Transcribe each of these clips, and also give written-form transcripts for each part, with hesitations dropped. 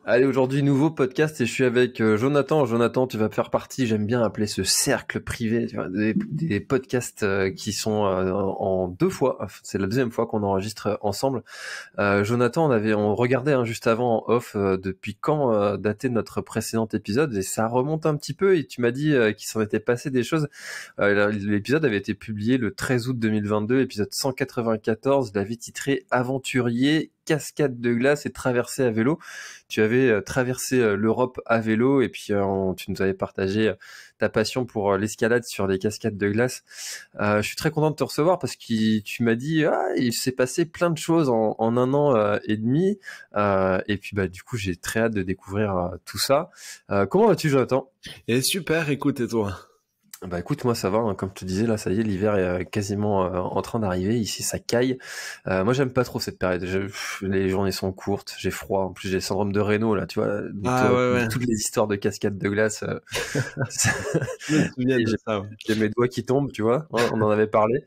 Allez, aujourd'hui, nouveau podcast et je suis avec Jonathan. Jonathan, tu vas faire partie, j'aime bien appeler ce cercle privé, tu vois, des podcasts qui sont en deux fois. Enfin, c'est la deuxième fois qu'on enregistre ensemble. Jonathan, on regardait juste avant en off depuis quand datait notre précédent épisode et ça remonte un petit peu et tu m'as dit qu'il s'en était passé des choses. L'épisode avait été publié le 13 août 2022, épisode 194. Je l'avais titré Aventurier, cascade de glace et traversée à vélo. Tu avais traversé l'Europe à vélo et puis tu nous avais partagé ta passion pour l'escalade sur les cascades de glace. Je suis très content de te recevoir parce que tu m'as dit il s'est passé plein de choses en un an et demi et puis du coup j'ai très hâte de découvrir tout ça. Comment vas-tu, Jonathan? Et super, écoute, et toi? Bah écoute, moi ça va, hein. Comme je te disais, là ça y est, l'hiver est quasiment en train d'arriver, ici ça caille. Moi j'aime pas trop cette période, les journées sont courtes, j'ai froid, en plus j'ai le syndrome de Raynaud là, tu vois, donc Ah ouais, ouais, toutes les histoires de cascades de glace, je me souviens et de ça, ouais. j'ai mes doigts qui tombent, tu vois, hein, on en avait parlé.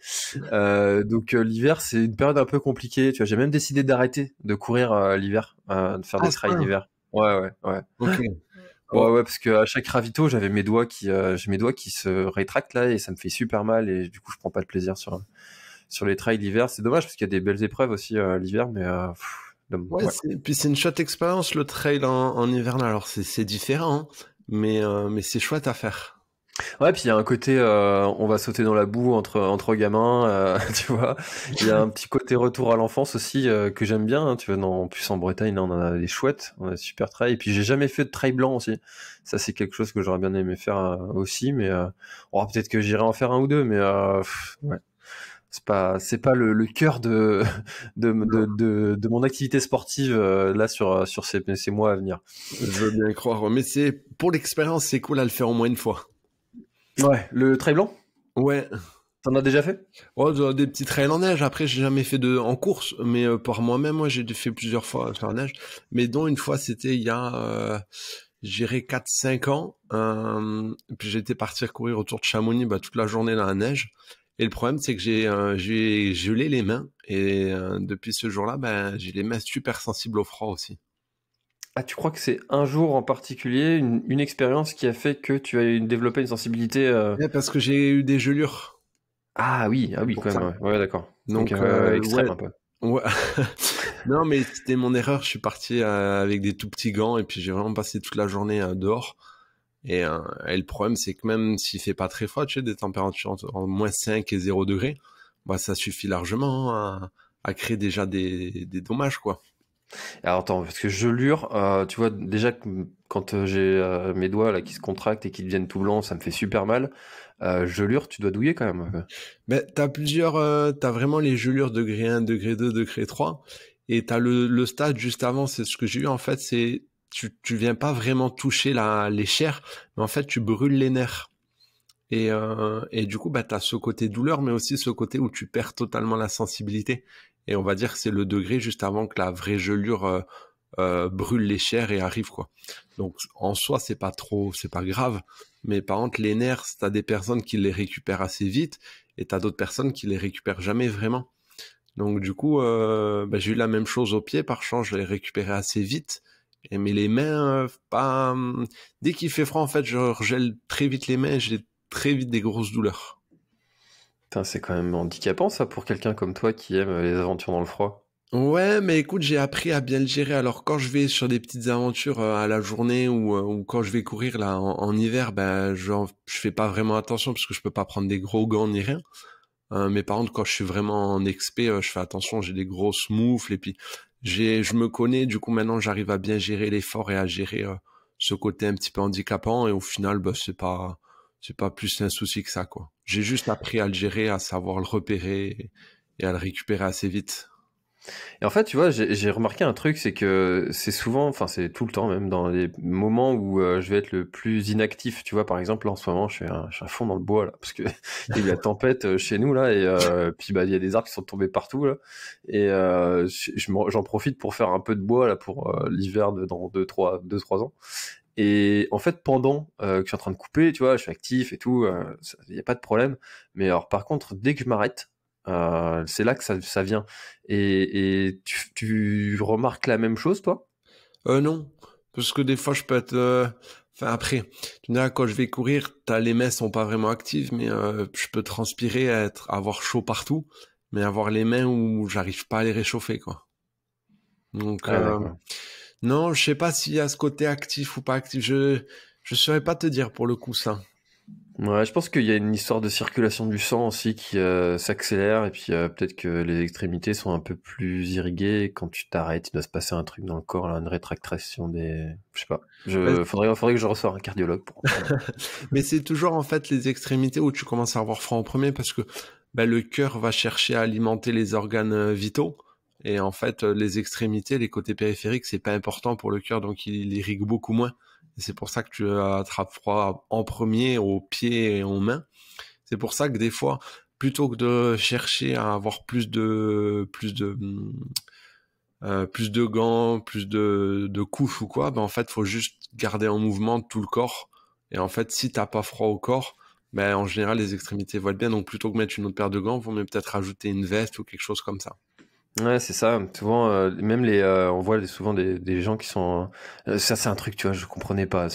Donc l'hiver c'est une période un peu compliquée, tu vois, j'ai même décidé d'arrêter de courir l'hiver, de faire Ah, des c'est trails ça. l'hiver. Ouais, ouais, ouais. Ok. Ouais, Oh, ouais, parce que à chaque ravito, j'avais j'ai mes doigts qui se rétractent là et ça me fait super mal et du coup, je prends pas de plaisir sur les trails l'hiver. C'est dommage parce qu'il y a des belles épreuves aussi l'hiver, mais ouais, ouais. puis c'est une chouette expérience le trail en hivernal. Alors c'est différent, hein, mais c'est chouette à faire. Ouais, puis il y a un côté, on va sauter dans la boue entre gamins, tu vois. Il y a un petit côté retour à l'enfance aussi que j'aime bien. Hein, tu vois, en plus en Bretagne, là, on en a des chouettes, on a des super trails. Et puis j'ai jamais fait de trail blanc aussi. Ça, c'est quelque chose que j'aurais bien aimé faire aussi, mais peut-être que j'irai en faire un ou deux, mais ouais. C'est pas le cœur de mon activité sportive là sur ces mois à venir. Je veux bien croire, mais c'est pour l'expérience, c'est cool à le faire au moins une fois. Ouais, le trail blanc, Ouais. t'en as déjà fait? Oh, des petits trails en neige. Après, j'ai jamais fait en course, mais par moi-même, moi, j'ai fait plusieurs fois faire en neige. Mais dont une fois, c'était il y a, j'irais 4-5 ans. Puis j'étais partir courir autour de Chamonix, toute la journée dans la neige. Et le problème, c'est que j'ai gelé les mains. Et depuis ce jour-là, j'ai les mains super sensibles au froid aussi. Ah, tu crois que c'est un jour en particulier, une expérience qui a fait que tu as développé une sensibilité Ouais, parce que j'ai eu des gelures. Ah oui, Pour quand ça. même, ouais, ouais, d'accord. Donc Donc, extrême ouais. un peu. Ouais. Non, mais c'était mon erreur. Je suis parti avec des tout petits gants et puis j'ai vraiment passé toute la journée dehors. Et le problème, c'est que même s'il fait pas très froid, tu sais, des températures entre -5 et 0 degrés, ça suffit largement à créer déjà des dommages, quoi. Alors attends, parce que gelure, tu vois, déjà quand j'ai mes doigts là qui se contractent et qui deviennent tout blancs, ça me fait super mal. Gelure, tu dois douiller quand même. Mais t'as vraiment les gelures degré 1, degré 2, degré 3. Et t'as le stade juste avant, c'est ce que j'ai eu en fait, c'est tu viens pas vraiment toucher les chairs, mais en fait tu brûles les nerfs. Et du coup, t'as ce côté douleur, mais aussi ce côté où tu perds totalement la sensibilité. Et on va dire que c'est le degré juste avant que la vraie gelure brûle les chairs et arrive, quoi. Donc en soi, c'est pas grave. Mais par contre, les nerfs, t'as des personnes qui les récupèrent assez vite, et t'as d'autres personnes qui les récupèrent jamais vraiment. Donc du coup, j'ai eu la même chose au pied. Par chance, je l'ai récupéré assez vite. Mais les mains, pas. Dès qu'il fait froid, en fait, je regèle très vite les mains. Et j'ai très vite des grosses douleurs. Putain, c'est quand même handicapant ça pour quelqu'un comme toi qui aime les aventures dans le froid. Ouais, mais écoute, j'ai appris à bien le gérer. Alors quand je vais sur des petites aventures à la journée ou quand je vais courir là en hiver, je fais pas vraiment attention parce que je peux pas prendre des gros gants ni rien. Mais par contre, quand je suis vraiment en expé, je fais attention. J'ai des grosses moufles et puis je me connais. Du coup, maintenant, j'arrive à bien gérer l'effort et à gérer ce côté un petit peu handicapant. Et au final, c'est pas plus un souci que ça, quoi. J'ai juste appris à le gérer, à savoir le repérer et à le récupérer assez vite. Et en fait, tu vois, j'ai remarqué un truc, c'est que c'est souvent, enfin c'est tout le temps même, dans les moments où je vais être le plus inactif. Tu vois, par exemple, là, en ce moment, je suis à fond dans le bois là, parce que il y a eu la tempête chez nous là, et puis il y a des arbres qui sont tombés partout là, et j'en profite pour faire un peu de bois là pour l'hiver dans deux, trois ans. Et en fait, pendant que je suis en train de couper, tu vois, je suis actif et tout, il y a pas de problème. Mais alors, par contre, dès que je m'arrête, c'est là que ça vient. Et tu remarques la même chose, toi? Non, Parce que des fois, je peux être... Enfin, après, tu me diras, quand je vais courir, les mains sont pas vraiment actives, mais je peux transpirer, avoir chaud partout, mais avoir les mains où j'arrive pas à les réchauffer, quoi. Donc, Ah, d'accord. non, je sais pas s'il y a ce côté actif ou pas actif. Je saurais pas te dire pour le coup ça. Ouais, je pense qu'il y a une histoire de circulation du sang aussi qui s'accélère et puis peut-être que les extrémités sont un peu plus irriguées et quand tu t'arrêtes, il doit se passer un truc dans le corps, là, une rétractation des... Je sais pas. Ouais, Faudrait que je ressorte un cardiologue pour voir. mais c'est toujours en fait les extrémités où tu commences à avoir froid en premier parce que le cœur va chercher à alimenter les organes vitaux. Et en fait, les extrémités, les côtés périphériques, c'est pas important pour le cœur, donc il irrigue beaucoup moins. Et c'est pour ça que tu attrapes froid en premier aux pieds et aux mains. C'est pour ça que des fois, plutôt que de chercher à avoir plus de gants, plus de couches ou quoi, en fait, faut juste garder en mouvement tout le corps. Et en fait, si t'as pas froid au corps, en général, les extrémités vont être bien. Donc, plutôt que mettre une autre paire de gants, vaut mieux peut-être rajouter une veste ou quelque chose comme ça. Ouais, c'est ça. Souvent, même on voit souvent des gens qui sont. Ça, c'est un truc, tu vois, je comprenais pas.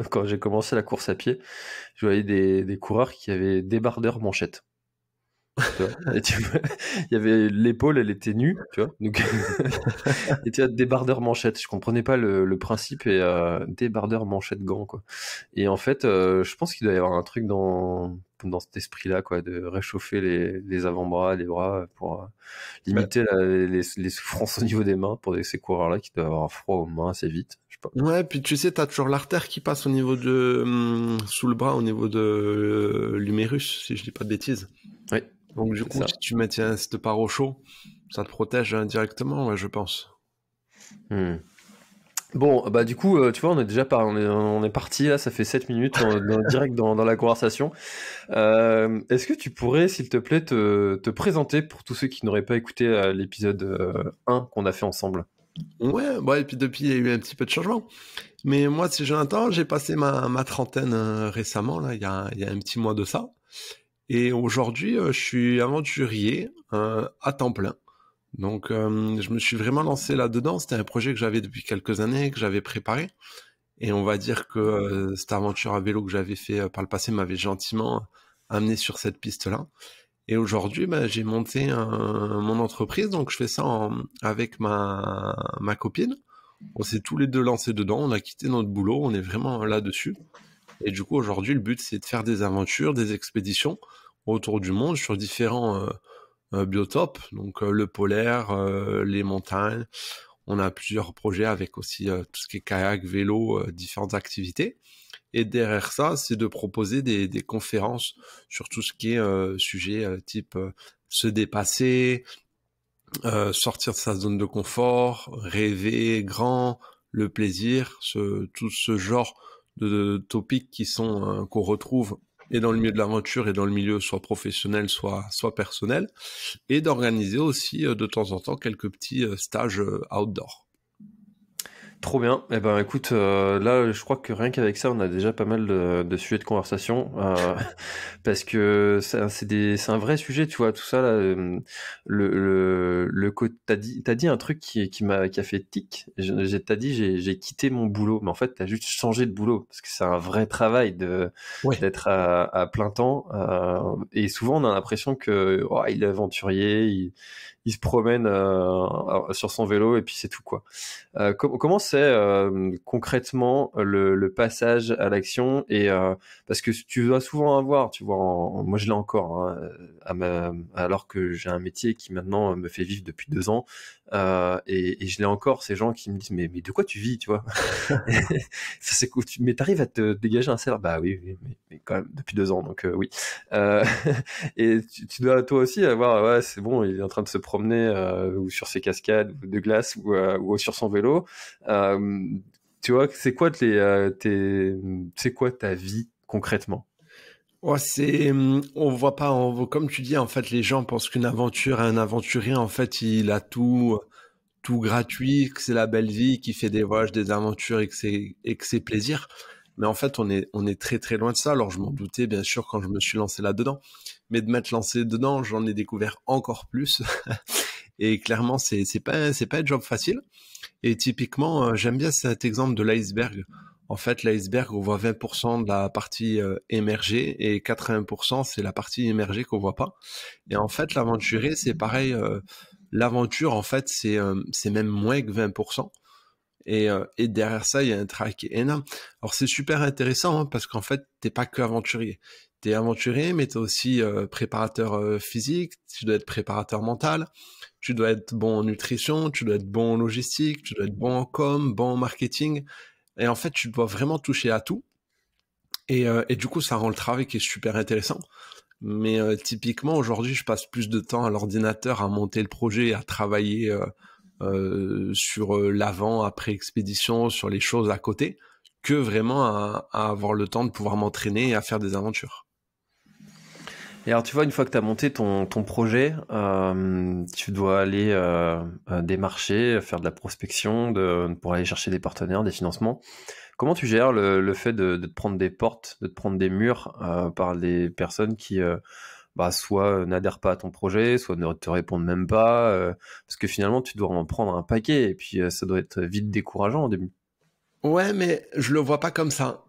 Quand j'ai commencé la course à pied, je voyais des coureurs qui avaient débardeur manchette. Tu vois et il y avait l'épaule, elle était nue, tu vois. Donc, et tu as débardeur manchette. Je comprenais pas le principe et débardeur manchette gant, quoi. Et en fait, je pense qu'il doit y avoir un truc dans cet esprit-là, quoi, de réchauffer les avant-bras, les bras pour Bah, limiter les souffrances au niveau des mains pour ces coureurs-là qui doivent avoir froid aux mains assez vite. Je sais pas. ouais, puis tu sais, t'as toujours l'artère qui passe au niveau sous le bras, au niveau de l'humérus, si je dis pas de bêtises. Oui, Donc, du c'est coup, ça. si tu mets cette part au chaud, ça te protège indirectement, ouais, je pense. Hmm. Bon, bah du coup, tu vois, on est parti là, ça fait 7 minutes, direct dans la conversation. Est-ce que tu pourrais, s'il te plaît, te présenter pour tous ceux qui n'auraient pas écouté l'épisode 1 qu'on a fait ensemble? Ouais, et puis depuis, il y a eu un petit peu de changement. Mais moi, c'est Jonathan, j'ai passé ma trentaine récemment, là, il y a un petit mois de ça. Et aujourd'hui, je suis aventurier à temps plein. Donc, je me suis vraiment lancé là-dedans. C'était un projet que j'avais depuis quelques années, que j'avais préparé. Et on va dire que cette aventure à vélo que j'avais fait par le passé m'avait gentiment amené sur cette piste-là. Et aujourd'hui, j'ai monté mon entreprise, donc je fais ça avec ma copine. On s'est tous les deux lancés dedans, on a quitté notre boulot, on est vraiment là-dessus. Et du coup, aujourd'hui, le but, c'est de faire des aventures, des expéditions autour du monde sur différents biotopes, donc le polaire, les montagnes. On a plusieurs projets avec aussi tout ce qui est kayak, vélo, différentes activités. Et derrière ça, c'est de proposer des conférences sur tout ce qui est sujet type se dépasser, sortir de sa zone de confort, rêver grand, le plaisir, tout ce genre de topics qui sont qu'on retrouve et dans le milieu de l'aventure et dans le milieu soit professionnel, soit personnel, et d'organiser aussi de temps en temps quelques petits stages outdoor. Trop bien. Eh ben, écoute, là, je crois que rien qu'avec ça, on a déjà pas mal de sujets de conversation, parce que c'est un vrai sujet, tu vois, tout ça là. T'as dit un truc qui a fait tic. T'as dit j'ai quitté mon boulot, mais en fait, t'as juste changé de boulot parce que c'est un vrai travail Ouais. d'être à plein temps. Et souvent, on a l'impression que il est aventurier, il se promène sur son vélo et puis c'est tout quoi. Comment c'est concrètement le passage à l'action et parce que tu dois souvent avoir, tu vois, moi je l'ai encore, hein, alors que j'ai un métier qui maintenant me fait vivre depuis 2 ans et je l'ai encore ces gens qui me disent mais de quoi tu vis, tu vois? C'est cool, mais t'arrives à te dégager un salaire, bah oui, mais quand même depuis 2 ans donc oui. Euh, et tu dois toi aussi avoir ouais c'est bon il est en train de se promener ou sur ses cascades de glace ou sur son vélo. Euh, Tu vois, c'est quoi ta vie concrètement? Ouais, on voit pas, comme tu dis, en fait, les gens pensent qu'une aventure, un aventurier, en fait, il a tout gratuit, que c'est la belle vie, qu'il fait des voyages, des aventures et que c'est plaisir. Mais en fait, on est très très loin de ça. Alors, je m'en doutais, bien sûr, quand je me suis lancé là-dedans. Mais de m'être lancé dedans, j'en ai découvert encore plus. Et clairement, c'est pas un job facile. Et typiquement, j'aime bien cet exemple de l'iceberg. En fait, l'iceberg, on voit 20% de la partie émergée et 80% c'est la partie immergée qu'on voit pas. Et en fait, l'aventurier, c'est pareil. L'aventure, en fait, c'est même moins que 20%. Et derrière ça, il y a un travail qui est énorme. Alors c'est super intéressant, hein, parce qu'en fait, t'es pas que aventurier. T'es aventurier, mais t'es aussi préparateur physique, tu dois être préparateur mental, tu dois être bon en nutrition, tu dois être bon en logistique, tu dois être bon en com, bon en marketing. Et en fait, tu dois vraiment toucher à tout. Et du coup, ça rend le travail qui est super intéressant. Mais typiquement, aujourd'hui, je passe plus de temps à l'ordinateur à monter le projet, à travailler sur l'avant, après expédition, sur les choses à côté, que vraiment à avoir le temps de pouvoir m'entraîner et à faire des aventures. Et alors, tu vois, une fois que tu as monté ton projet, tu dois aller démarcher, faire de la prospection pour aller chercher des partenaires, des financements. Comment tu gères le fait de te prendre des portes, de te prendre des murs par des personnes qui soit n'adhèrent pas à ton projet, soit ne te répondent même pas, parce que finalement tu dois en prendre un paquet et puis ça doit être vite décourageant au début. Ouais, mais je le vois pas comme ça.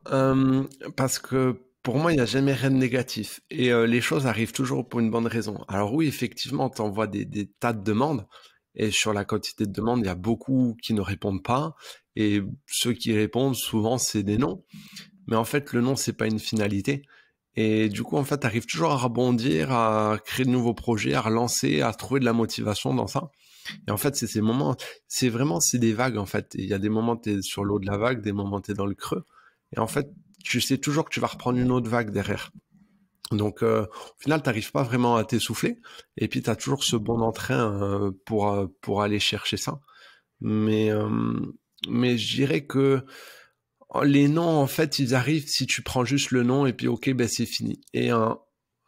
Parce que pour moi, il n'y a jamais rien de négatif. Et les choses arrivent toujours pour une bonne raison. Alors oui, effectivement, tu envoies des tas de demandes. Et sur la quantité de demandes, il y a beaucoup qui ne répondent pas. Et ceux qui répondent, souvent, c'est des non. Mais en fait, le non, c'est pas une finalité. Et du coup, en fait, tu arrives toujours à rebondir, à créer de nouveaux projets, à relancer, à trouver de la motivation dans ça. Et en fait, c'est ces moments, c'est des vagues, en fait. Il y a des moments, tu es sur l'eau de la vague, des moments, tu es dans le creux. Et en fait, tu sais toujours que tu vas reprendre une autre vague derrière. Donc, au final, t'arrives pas vraiment à t'essouffler. Et puis, tu as toujours ce bon entrain pour aller chercher ça. Mais, euh, mais je dirais que les noms, en fait, ils arrivent si tu prends juste le nom et puis, ok, ben c'est fini. Et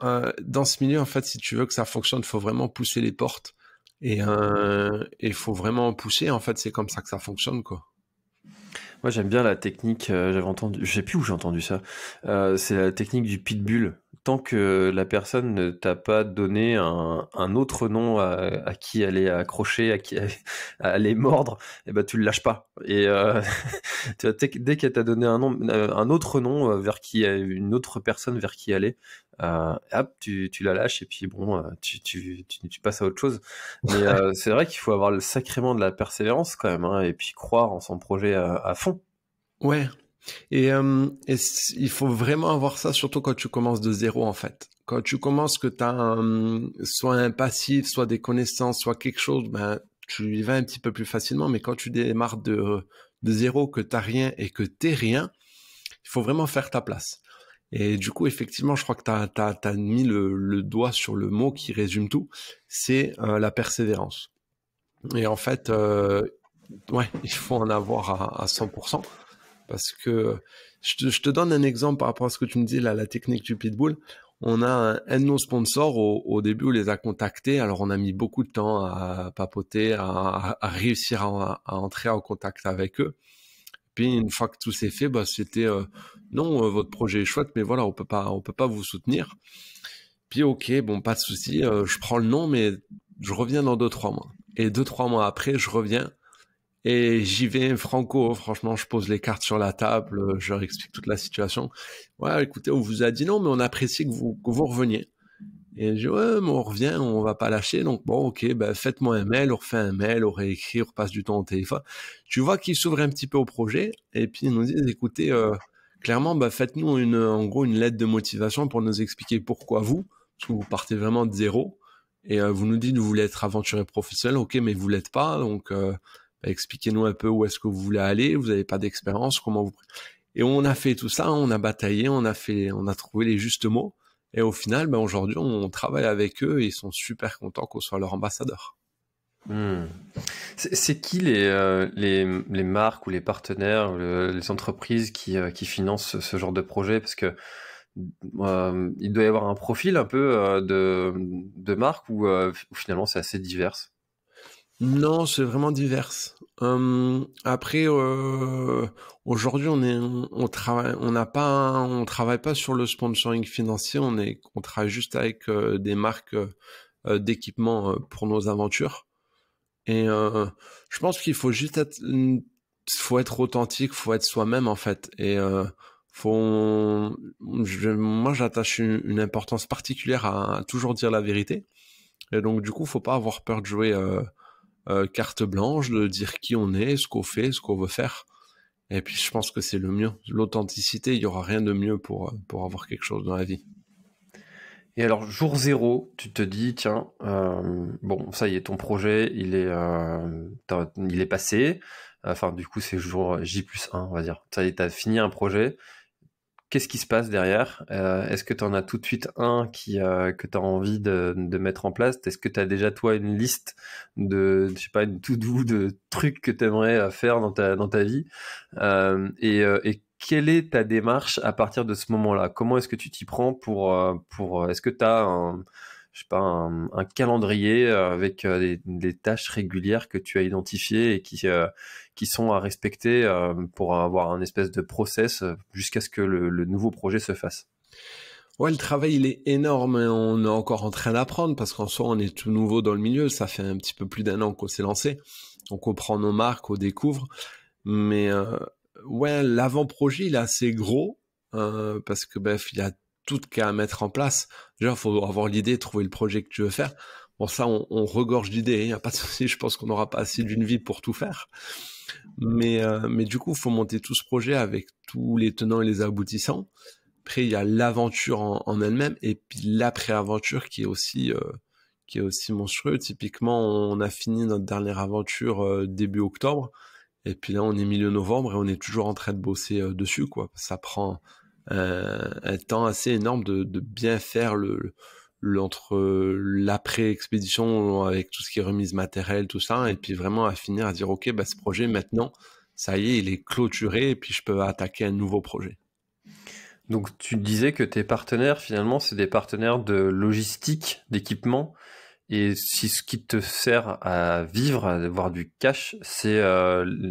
dans ce milieu, en fait, si tu veux que ça fonctionne, il faut vraiment pousser les portes. Et il faut vraiment pousser. En fait, c'est comme ça que ça fonctionne, quoi. Moi j'aime bien la technique, j'avais entendu, je sais plus où j'ai entendu ça, c'est la technique du pitbull. Tant que la personne ne t'a pas donné un autre nom à qui aller accrocher, à qui aller mordre, et ben tu le lâches pas. Et tu vois, dès qu'elle t'a donné un autre nom vers qui une autre personne vers qui aller, hop, tu la lâches et puis bon, tu passes à autre chose. Mais c'est vrai qu'il faut avoir sacrément de la persévérance quand même, hein, et puis croire en son projet à fond. Ouais. Il faut vraiment avoir ça, surtout quand tu commences de zéro, en fait. Quand tu commences que tu as soit un passif, soit des connaissances, soit quelque chose, ben, tu y vas un petit peu plus facilement. Mais quand tu démarres de zéro, que tu rien et que t'es rien, il faut vraiment faire ta place. Et du coup, effectivement, je crois que tu as mis le doigt sur le mot qui résume tout, c'est la persévérance. Et en fait, ouais, il faut en avoir à 100%. Parce que je te donne un exemple par rapport à ce que tu me dis, là, la technique du pitbull. On a un de nos sponsors, au début, on les a contactés. Alors, on a mis beaucoup de temps à papoter, à réussir à entrer en contact avec eux. Puis, une fois que tout s'est fait, bah, c'était non, votre projet est chouette, mais voilà, on peut pas vous soutenir. Puis, ok, bon, pas de souci, je prends le nom, mais je reviens dans 2-3 mois. Et 2-3 mois après, je reviens. Et j'y vais franco, franchement, je pose les cartes sur la table, je leur explique toute la situation. Ouais, écoutez, on vous a dit non, mais on apprécie que vous reveniez. Et je dis, ouais, mais on revient, on va pas lâcher. Donc bon, ok, ben faites-moi un mail, on refait un mail, on réécrit, on repasse du temps au téléphone. Tu vois qu'ils s'ouvrent un petit peu au projet, et puis ils nous disent, écoutez, clairement, bah, faites-nous en gros, une lettre de motivation pour nous expliquer pourquoi vous, parce que vous partez vraiment de zéro. Et vous nous dites, vous voulez être aventurier professionnel, ok, mais vous l'êtes pas, donc bah, expliquez-nous un peu où est-ce que vous voulez aller, vous n'avez pas d'expérience, comment vous... Et on a fait tout ça, on a bataillé, on a trouvé les justes mots. Et au final, ben aujourd'hui, on travaille avec eux et ils sont super contents qu'on soit leur ambassadeur. Hmm. C'est qui les marques ou les partenaires, les entreprises qui financent ce genre de projet? Parce que il doit y avoir un profil un peu de marque où finalement c'est assez divers. Non, c'est vraiment divers. Après, aujourd'hui, on travaille pas sur le sponsoring financier. On travaille juste avec des marques d'équipement pour nos aventures. Et je pense qu'il faut juste faut être authentique, faut être soi-même en fait. Et moi j'attache une importance particulière à toujours dire la vérité. Et donc du coup, faut pas avoir peur de jouer carte blanche, de dire qui on est, ce qu'on fait, ce qu'on veut faire. Et puis je pense que c'est le mieux. L'authenticité, il y aura rien de mieux pour avoir quelque chose dans la vie. Et alors, jour zéro, tu te dis, tiens, bon, ça y est, ton projet, il est passé. Enfin, du coup, c'est jour J+1, on va dire. Ça y est, t'as fini un projet. Qu'est-ce qui se passe derrière? Est-ce que tu en as tout de suite un que tu as envie de mettre en place? Est-ce que tu as déjà, toi, une liste je sais pas, une to-do de trucs que tu aimerais faire dans ta vie? Et quelle est ta démarche à partir de ce moment-là? Comment est-ce que tu t'y prends est-ce que tu as je sais pas, un calendrier avec des tâches régulières que tu as identifiées et qui sont à respecter pour avoir un espèce de process jusqu'à ce que le nouveau projet se fasse. Ouais, le travail, il est énorme et on est encore en train d'apprendre parce qu'en soi, on est tout nouveau dans le milieu. Ça fait un petit peu plus d'1 an qu'on s'est lancé. Donc, on prend nos marques, on découvre. Mais ouais, l'avant-projet, il est assez gros parce que bref, il y a tout qu'à mettre en place. Déjà, il faut avoir l'idée, trouver le projet que tu veux faire. Bon, ça, on regorge d'idées. Il n'y a pas de souci. Je pense qu'on n'aura pas assez d'une vie pour tout faire. Mais du coup, il faut monter tout ce projet avec tous les tenants et les aboutissants. Après, il y a l'aventure en elle-même et puis l'après-aventure qui est aussi monstrueux. Typiquement, on a fini notre dernière aventure début octobre et puis là, on est milieu novembre et on est toujours en train de bosser dessus, quoi. Ça prend un temps assez énorme de bien faire entre l'après-expédition avec tout ce qui est remise matérielle, tout ça, et puis vraiment à finir à dire, OK, bah, ce projet, maintenant, ça y est, il est clôturé et puis je peux attaquer un nouveau projet. Donc tu disais que tes partenaires, finalement, c'est des partenaires de logistique, d'équipement, et si ce qui te sert à vivre, à avoir du cash, c'est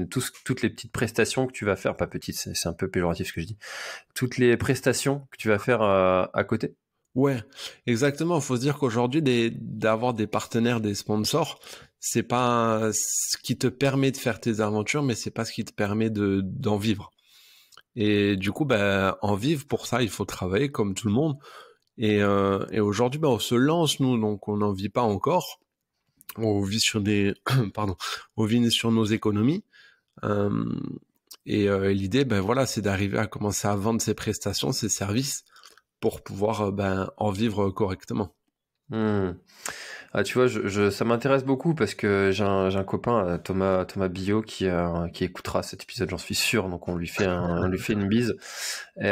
toutes les petites prestations que tu vas faire, pas petites, c'est un peu péjoratif ce que je dis, toutes les prestations que tu vas faire à côté. Ouais, exactement. Il faut se dire qu'aujourd'hui, d'avoir des partenaires, des sponsors, c'est pas ce qui te permet de faire tes aventures, mais c'est pas ce qui te permet d'en vivre. Et du coup, ben, en vivre, pour ça, il faut travailler comme tout le monde. Et aujourd'hui, ben, on se lance, nous, donc on n'en vit pas encore. On vit sur pardon, on vit sur nos économies. Euh, l'idée, ben voilà, c'est d'arriver à commencer à vendre ses prestations, ses services, pour pouvoir ben, en vivre correctement. Hmm. Ah, tu vois, ça m'intéresse beaucoup parce que j'ai un copain, Thomas Billot, qui écoutera cet épisode, j'en suis sûr. Donc on lui fait une bise. Et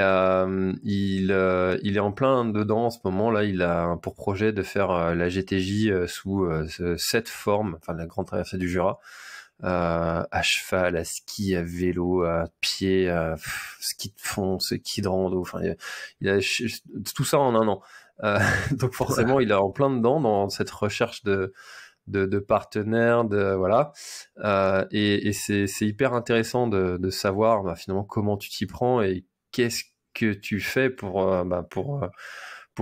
il est en plein dedans en ce moment. Là, il a pour projet de faire la GTJ sous cette forme, enfin la grande traversée du Jura, à cheval, à ski, à vélo, à pied, à ski de fond, ski de rando. Enfin, il a tout ça en 1 an. Donc forcément, il est en plein dedans dans cette recherche de partenaires, voilà. Et c'est hyper intéressant de savoir bah, finalement comment tu t'y prends et qu'est-ce que tu fais pour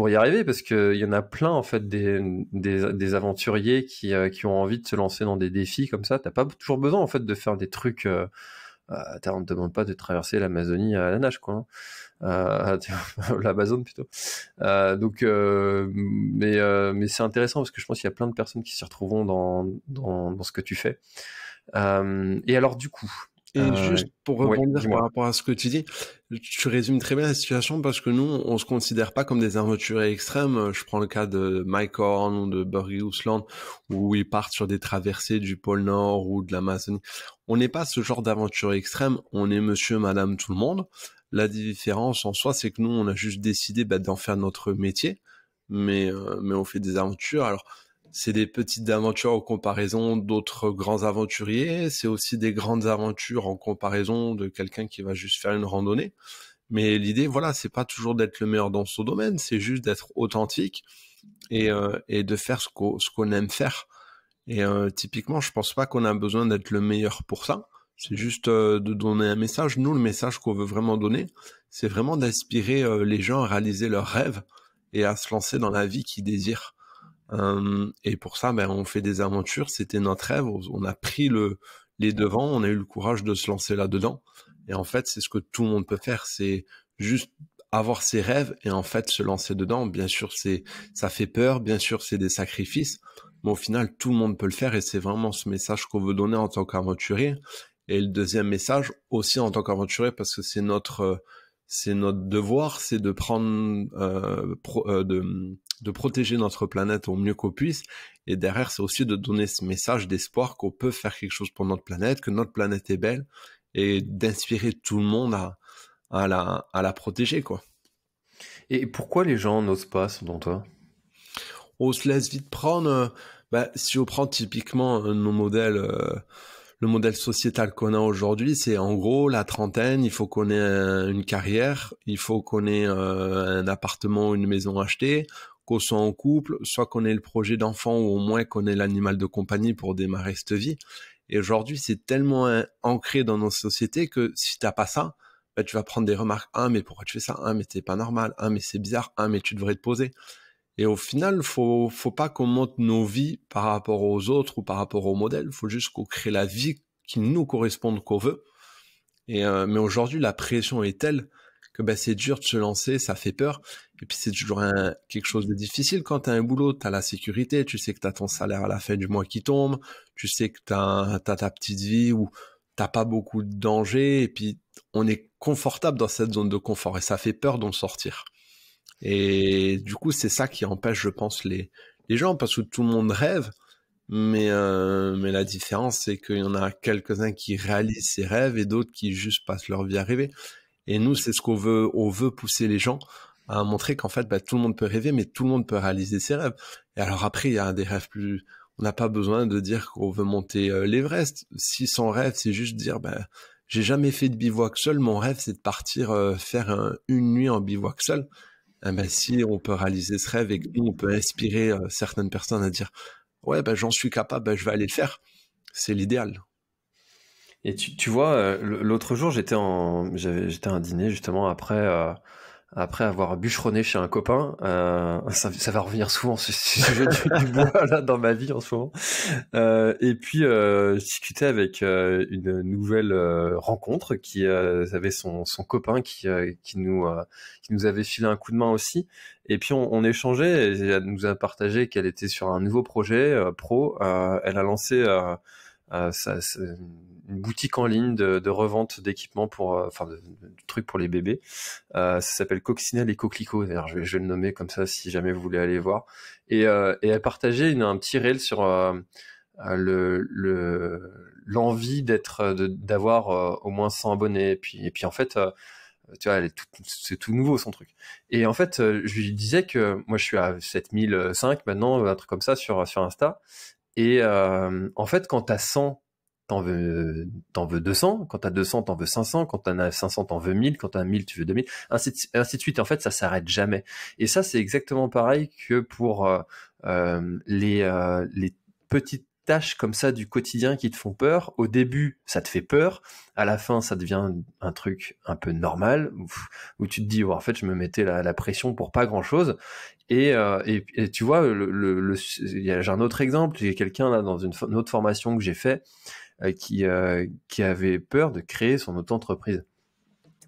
y arriver, parce que il y en a plein en fait des aventuriers qui ont envie de se lancer dans des défis comme ça. T'as pas toujours besoin en fait de faire des trucs. On ne te demande pas de traverser l'Amazonie à la nage, quoi. Hein. L'Amazon plutôt. Mais c'est intéressant parce que je pense qu'il y a plein de personnes qui s'y retrouveront dans ce que tu fais. Et alors du coup, Et juste pour ouais, rebondir par dis-moi. rapport à ce que tu dis, tu résumes très bien la situation parce que nous, on se considère pas comme des aventuriers extrêmes. Je prends le cas de Mike Horn ou de Börje Ousland où ils partent sur des traversées du pôle Nord ou de l'Amazonie. On n'est pas ce genre d'aventurier extrême. On est monsieur, madame, tout le monde. La différence en soi, c'est que nous, on a juste décidé d'en faire notre métier, mais on fait des aventures. Alors, c'est des petites aventures en comparaison d'autres grands aventuriers. C'est aussi des grandes aventures en comparaison de quelqu'un qui va juste faire une randonnée. Mais l'idée, voilà, c'est pas toujours d'être le meilleur dans son domaine, c'est juste d'être authentique et de faire ce qu'on aime faire. Et typiquement, je pense pas qu'on a besoin d'être le meilleur pour ça. C'est juste de donner un message. Nous, le message qu'on veut vraiment donner, c'est vraiment d'inspirer les gens à réaliser leurs rêves et à se lancer dans la vie qu'ils désirent. Et pour ça, on fait des aventures. C'était notre rêve. On a pris les devants. On a eu le courage de se lancer là-dedans. Et en fait, c'est ce que tout le monde peut faire. C'est juste avoir ses rêves et en fait se lancer dedans. Bien sûr, ça fait peur. Bien sûr, c'est des sacrifices. Mais au final, tout le monde peut le faire. Et c'est vraiment ce message qu'on veut donner en tant qu'aventurier. Et le deuxième message aussi en tant qu'aventurier, parce que c'est notre devoir, c'est de prendre, de protéger notre planète au mieux qu'on puisse. Et derrière, c'est aussi de donner ce message d'espoir qu'on peut faire quelque chose pour notre planète, que notre planète est belle, et d'inspirer tout le monde à la protéger, quoi. Et pourquoi les gens n'osent pas, selon toi? On se laisse vite prendre. Si on prend typiquement nos modèles, le modèle sociétal qu'on a aujourd'hui, c'est en gros la trentaine, il faut qu'on ait une carrière, il faut qu'on ait un appartement ou une maison achetée, qu'on soit en couple, soit qu'on ait le projet d'enfant ou au moins qu'on ait l'animal de compagnie pour démarrer cette vie. Et aujourd'hui, c'est tellement ancré dans nos sociétés que si t'as pas ça, tu vas prendre des remarques. Ah, mais pourquoi tu fais ça? Ah, mais c'est pas normal. Ah, mais c'est bizarre. Ah, mais tu devrais te poser. Et au final, faut pas qu'on monte nos vies par rapport aux autres ou par rapport au modèle. Faut juste qu'on crée la vie qui nous corresponde, qu'on veut. Mais aujourd'hui, la pression est telle que c'est dur de se lancer, ça fait peur. Et puis c'est toujours quelque chose de difficile quand t'as un boulot, t'as la sécurité, tu sais que t'as ton salaire à la fin du mois qui tombe, tu sais que t'as ta petite vie où t'as pas beaucoup de danger, et puis on est confortable dans cette zone de confort et ça fait peur d'en sortir. Et du coup, c'est ça qui empêche, je pense, les gens, parce que tout le monde rêve, mais la différence, c'est qu'il y en a quelques-uns qui réalisent ces rêves et d'autres qui juste passent leur vie à rêver. Et nous, c'est ce on veut pousser les gens à montrer qu'en fait, tout le monde peut rêver, mais tout le monde peut réaliser ses rêves. Et alors après, il y a des rêves plus... On n'a pas besoin de dire qu'on veut monter l'Everest. Si son rêve, c'est juste dire, j'ai jamais fait de bivouac seul, mon rêve, c'est de partir faire une nuit en bivouac seul. Si on peut réaliser ce rêve et que nous, on peut inspirer certaines personnes à dire, ouais, j'en suis capable, je vais aller le faire. C'est l'idéal. Et tu vois, l'autre jour, j'étais à un dîner justement après avoir bûcheronné chez un copain. Ça va revenir souvent ce sujet du bois là dans ma vie en ce moment. Et puis je discutais avec une nouvelle rencontre qui avait son copain qui nous avait filé un coup de main aussi. Et puis on échangeait et elle nous a partagé qu'elle était sur un nouveau projet pro. Elle a lancé une boutique en ligne de revente d'équipements pour, de trucs pour les bébés. Ça s'appelle Coccinelle et Coquelicot. D'ailleurs, je vais le nommer comme ça si jamais vous voulez aller voir. Et elle partageait un petit reel sur l'envie d'avoir au moins 100 abonnés. Et puis en fait, tu vois, c'est tout nouveau son truc. Et en fait, je lui disais que moi je suis à 7005 maintenant, un truc comme ça sur Insta. Et en fait, quand t'as 100, t'en veux 200. Quand t'as 200, t'en veux 500. Quand t'en as 500, t'en veux 1000. Quand t'as 1000, tu veux 2000. Ainsi de suite. En fait, ça s'arrête jamais. Et ça, c'est exactement pareil que pour les petites tâches comme ça du quotidien qui te font peur. Au début, ça te fait peur. À la fin, ça devient un truc un peu normal où tu te dis, oh, en fait, je me mettais la pression pour pas grand chose. Et tu vois, j'ai un autre exemple. J'ai quelqu'un là dans une autre formation que j'ai fait qui avait peur de créer son auto-entreprise.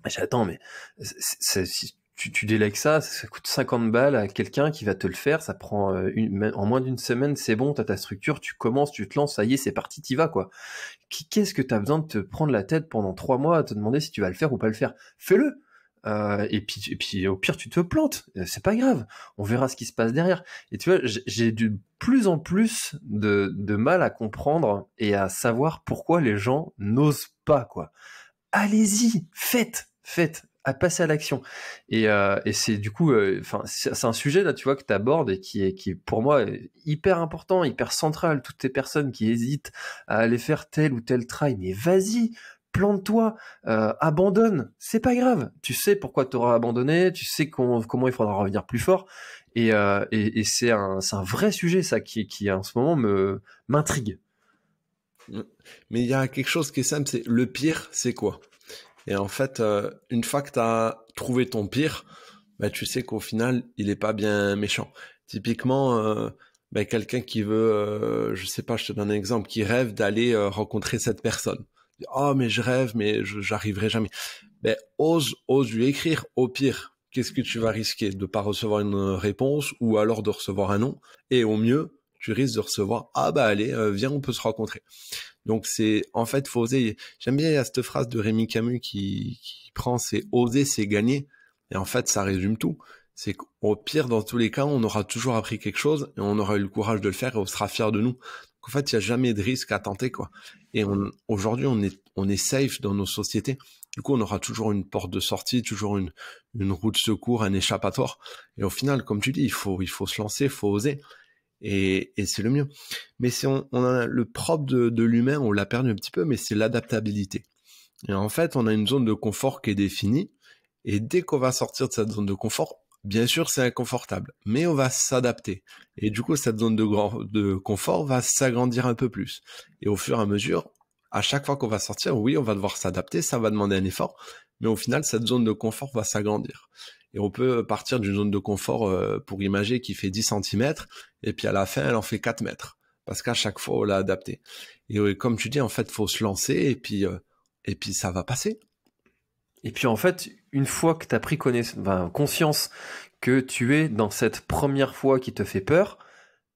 J'ai dit, attends, mais si tu délègues ça coûte 50 balles à quelqu'un qui va te le faire, ça prend en moins d'une semaine, c'est bon, t'as ta structure, tu commences, tu te lances, ça y est, c'est parti, t'y vas, quoi. Qu'est-ce que t'as besoin de te prendre la tête pendant 3 mois à te demander si tu vas le faire ou pas le faire? Fais-le! Et puis au pire tu te plantes, c'est pas grave, on verra ce qui se passe derrière. Et tu vois, j'ai de plus en plus de mal à comprendre et à savoir pourquoi les gens n'osent pas, quoi. Allez-y, faites, à passer à l'action. Et c'est du coup, c'est un sujet là, tu vois, que tu abordes et qui est pour moi hyper important, hyper central. Toutes ces personnes qui hésitent à aller faire tel ou tel try, mais vas-y, plante-toi, abandonne, c'est pas grave. Tu sais pourquoi tu auras abandonné, tu sais comment il faudra revenir plus fort. Et c'est un vrai sujet ça qui en ce moment m'intrigue. Mais il y a quelque chose qui est simple, c'est le pire, c'est quoi? Et en fait, une fois que tu as trouvé ton pire, tu sais qu'au final, il est pas bien méchant. Typiquement, ben, quelqu'un qui veut, je sais pas, je te donne un exemple, qui rêve d'aller rencontrer cette personne. Oh, mais je rêve, mais j'arriverai jamais. Ben, ose lui écrire. Au pire, qu'est-ce que tu vas risquer? De pas recevoir une réponse ou alors de recevoir un non. Et au mieux, tu risques de recevoir, ah bah allez, viens, on peut se rencontrer. Donc c'est, en fait, faut oser. J'aime bien, il y a cette phrase de Rémi Camus qui prend, c'est oser, c'est gagner. Et en fait, ça résume tout. C'est qu'au pire, dans tous les cas, on aura toujours appris quelque chose et on aura eu le courage de le faire et on sera fier de nous. Donc, en fait, il n'y a jamais de risque à tenter, quoi. Et aujourd'hui, on est safe dans nos sociétés. Du coup, on aura toujours une porte de sortie, toujours une roue de secours, un échappatoire. Et au final, comme tu dis, il faut se lancer, il faut oser. Et c'est le mieux. Mais si on a le propre de l'humain, on l'a perdu un petit peu, mais c'est l'adaptabilité. Et en fait, on a une zone de confort qui est définie. Et dès qu'on va sortir de cette zone de confort, bien sûr, c'est inconfortable, mais on va s'adapter. Et du coup, cette zone de confort va s'agrandir un peu plus. Et au fur et à mesure, à chaque fois qu'on va sortir, oui, on va devoir s'adapter, ça va demander un effort, mais au final, cette zone de confort va s'agrandir. Et on peut partir d'une zone de confort, pour imager, qui fait 10 centimètres, et puis à la fin, elle en fait 4 mètres. Parce qu'à chaque fois, on l'a adapté. Et comme tu dis, en fait, faut se lancer, et puis ça va passer. Et puis en fait, une fois que tu as pris conscience que tu es dans cette première fois qui te fait peur,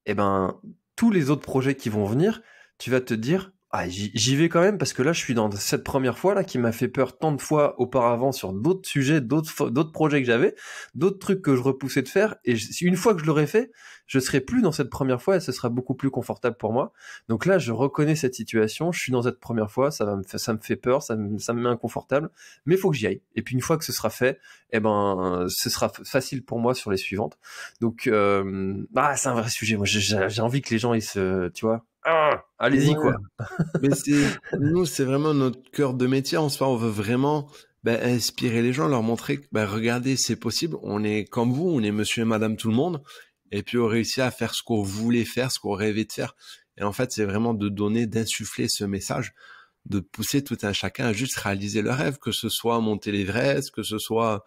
eh ben, tous les autres projets qui vont venir, tu vas te dire, ah, j'y vais quand même parce que là, je suis dans cette première fois là qui m'a fait peur tant de fois auparavant sur d'autres sujets, d'autres projets que j'avais, d'autres trucs que je repoussais de faire. Et une fois que je l'aurai fait, je serai plus dans cette première fois et ce sera beaucoup plus confortable pour moi. Donc là, je reconnais cette situation, je suis dans cette première fois, ça me fait peur, ça me met inconfortable, mais il faut que j'y aille. Et puis une fois que ce sera fait, eh ben, ce sera facile pour moi sur les suivantes. Donc, c'est un vrai sujet. Moi, j'ai envie que les gens, tu vois, allez-y, Ouais. quoi. Mais nous, c'est vraiment notre cœur de métier. En soi, on veut vraiment inspirer les gens, leur montrer que regardez, c'est possible. On est comme vous, on est monsieur et madame tout le monde. Et puis, on réussit à faire ce qu'on voulait faire, ce qu'on rêvait de faire. Et en fait, c'est vraiment de donner, d'insuffler ce message, de pousser tout un chacun à juste réaliser le rêve, que ce soit monter l'Everest, que ce soit,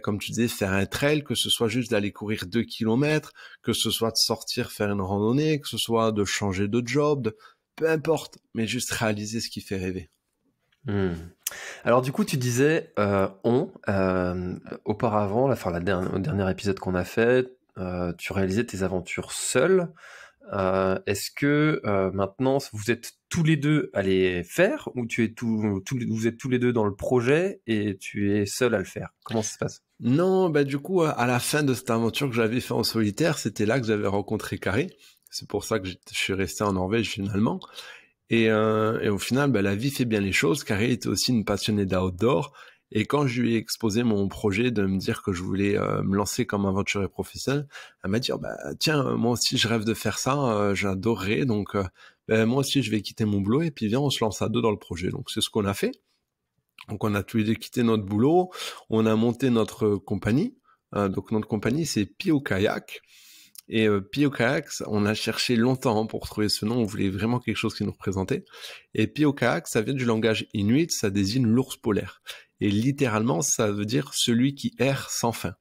comme tu disais, faire un trail, que ce soit juste d'aller courir 2 kilomètres, que ce soit de sortir faire une randonnée, que ce soit de changer de job, peu importe, mais juste réaliser ce qui fait rêver. Alors du coup, tu disais auparavant, au dernier épisode qu'on a fait, tu réalisais tes aventures seul. Est-ce que maintenant vous êtes tous les deux à les faire ou vous êtes tous les deux dans le projet et tu es seul à le faire? Comment ça se passe? Non, du coup, à la fin de cette aventure que j'avais fait en solitaire, c'était là que j'avais rencontré Carré. C'est pour ça que je suis resté en Norvège finalement. Et au final, la vie fait bien les choses. Carré était aussi une passionnée d'outdoor. Et quand je lui ai exposé mon projet de me dire que je voulais me lancer comme aventurier professionnel, elle m'a dit, tiens, moi aussi je rêve de faire ça, j'adorerais. Donc moi aussi je vais quitter mon boulot et puis viens, on se lance à deux dans le projet. Donc c'est ce qu'on a fait. Donc on a tous les deux quitté notre boulot, on a monté notre compagnie. Donc notre compagnie c'est Pio Kayak. Et Pio Kayak, on a cherché longtemps pour trouver ce nom, on voulait vraiment quelque chose qui nous représentait. Et Pio Kayak, ça vient du langage inuit, ça désigne l'ours polaire. Et littéralement, ça veut dire celui qui erre sans fin.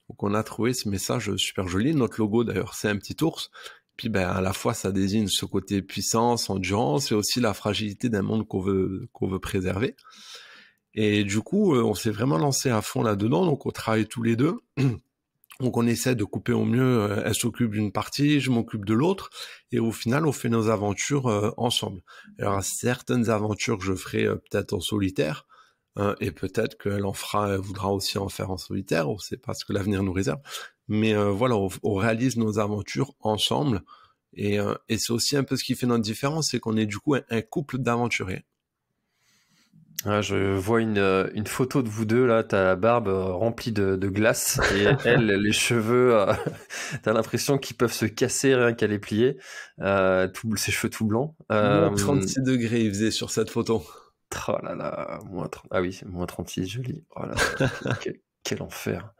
Donc on a trouvé ce message super joli. Notre logo d'ailleurs, c'est un petit ours. Puis à la fois, ça désigne ce côté puissance, endurance et aussi la fragilité d'un monde qu'on veut préserver. Et du coup, on s'est vraiment lancé à fond là-dedans. Donc on travaille tous les deux. Donc on essaie de couper au mieux, elle s'occupe d'une partie, je m'occupe de l'autre, et au final on fait nos aventures ensemble. Alors certaines aventures que je ferai peut-être en solitaire, et peut-être qu'elle elle voudra aussi en faire en solitaire, on ne sait pas ce que l'avenir nous réserve, mais voilà, on réalise nos aventures ensemble, et c'est aussi un peu ce qui fait notre différence, c'est qu'on est du coup un couple d'aventuriers. Ah, je vois une photo de vous deux là, t'as la barbe remplie de glace et elle, les cheveux, t'as l'impression qu'ils peuvent se casser rien qu'à les plier, ses cheveux tout blancs. Moins 36 degrés il faisait sur cette photo. Oh là là, ah oui, moins 36, joli. Oh là là, quel enfer.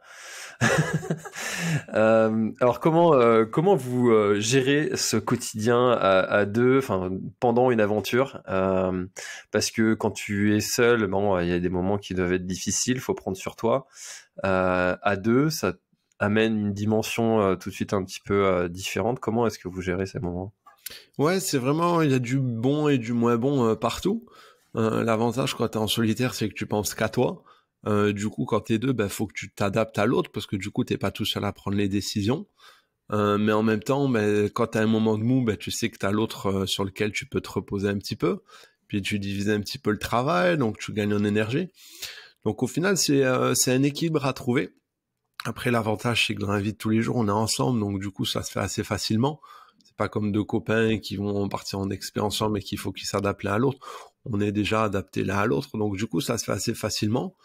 Alors comment vous gérez ce quotidien à deux, enfin pendant une aventure, parce que quand tu es seul, bon, il y a des moments qui doivent être difficiles, faut prendre sur toi. À deux, amène une dimension tout de suite un petit peu différente. Comment est-ce que vous gérez ces moments? Ouais, c'est vraiment, il y a du bon et du moins bon partout. L'avantage quand t'es en solitaire, c'est que tu penses qu'à toi. Du coup, quand t'es deux, faut que tu t'adaptes à l'autre parce que du coup, t'es pas tout seul à prendre les décisions. Mais en même temps, quand t'as un moment de mou, tu sais que t'as l'autre sur lequel tu peux te reposer un petit peu. Puis tu divises un petit peu le travail, donc tu gagnes en énergie. Donc au final, c'est un équilibre à trouver. Après, l'avantage, c'est que dans la vie de tous les jours, on est ensemble, donc du coup, ça se fait assez facilement. C'est pas comme deux copains qui vont partir en expé ensemble et qu'il faut qu'ils s'adaptent l'un à l'autre. On est déjà adaptés l'un à l'autre, donc du coup, ça se fait assez facilement.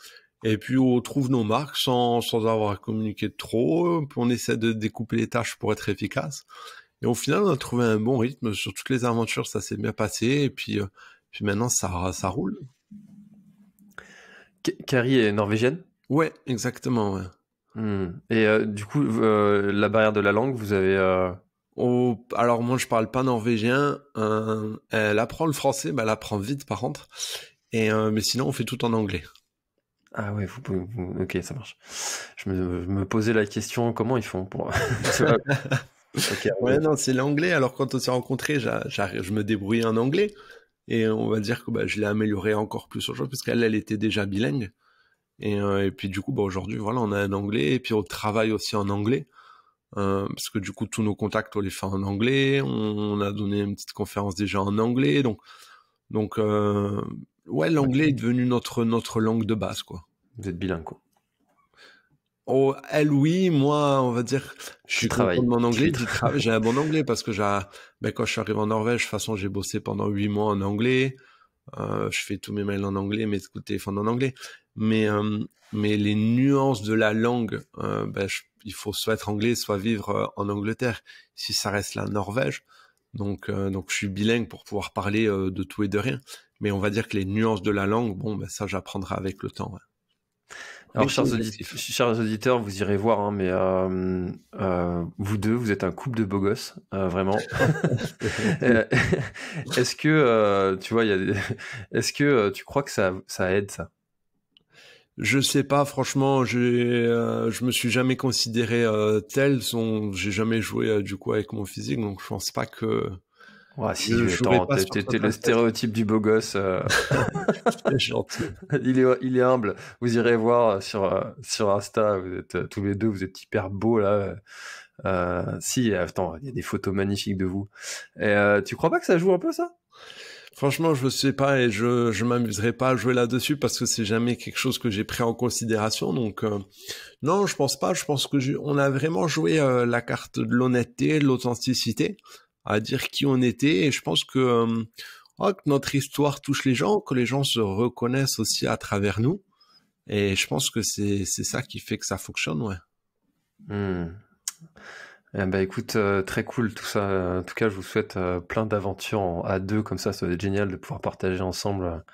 Et puis, on trouve nos marques sans avoir à communiquer trop. Puis on essaie de découper les tâches pour être efficace. Et au final, on a trouvé un bon rythme sur toutes les aventures, ça s'est bien passé. Et puis maintenant, ça roule. Carrie est norvégienne? Ouais, exactement, ouais. Et du coup, la barrière de la langue, vous avez... Alors moi je parle pas norvégien. Elle apprend le français, elle apprend vite par contre. Mais sinon on fait tout en anglais. Ah ouais, ok, ça marche. Je me posais la question, comment ils font pour... Tu vois, ok, Ouais non c'est l'anglais. Alors quand on s'est rencontrés, je me débrouillais en anglais et on va dire que je l'ai amélioré encore plus aujourd'hui parce qu'elle était déjà bilingue. Et puis du coup aujourd'hui voilà on a un anglais et puis on travaille aussi en anglais. Parce que du coup tous nos contacts on les fait en anglais. On a donné une petite conférence déjà en anglais donc ouais, l'anglais est devenu notre langue de base, quoi. vous êtes bilingue, quoi. Oh, elle, oui, moi, on va dire, je suis content de mon anglais, j'ai un bon anglais parce que quand je suis arrivé en Norvège, de toute façon, j'ai bossé pendant 8 mois en anglais, je fais tous mes mails en anglais, mes coups de téléphone en anglais, mais les nuances de la langue, il faut soit être anglais, soit vivre en Angleterre. Si ça reste la Norvège, donc je suis bilingue pour pouvoir parler de tout et de rien. Mais on va dire que les nuances de la langue, ça j'apprendrai avec le temps. Ouais. Alors, chers auditeurs, vous irez voir, hein, mais vous deux, vous êtes un couple de beaux gosses, vraiment. Est-ce que, tu vois, est-ce que tu crois que ça aide, ça? Je sais pas, franchement, je me suis jamais considéré tel. J'ai jamais joué du coup avec mon physique, donc je pense pas que Ouais, si, je jouerai attends, pas sur t'es cette le facette. stéréotype du beau gosse. C'est gentil. Il est humble. Vous irez voir sur Insta, vous êtes tous les deux, vous êtes hyper beaux là. Si, attends, il y a des photos magnifiques de vous. Et tu crois pas que ça joue un peu, ça? Franchement, je sais pas et je m'amuserai pas à jouer là-dessus parce que c'est jamais quelque chose que j'ai pris en considération. Donc non, je pense pas. Je pense que on a vraiment joué la carte de l'honnêteté, de l'authenticité, à dire qui on était. Et je pense que notre histoire touche les gens, que les gens se reconnaissent aussi à travers nous. Et je pense que c'est ça qui fait que ça fonctionne, ouais. Eh ben, écoute, très cool tout ça. En tout cas, je vous souhaite plein d'aventures à deux comme ça va être génial de pouvoir partager ensemble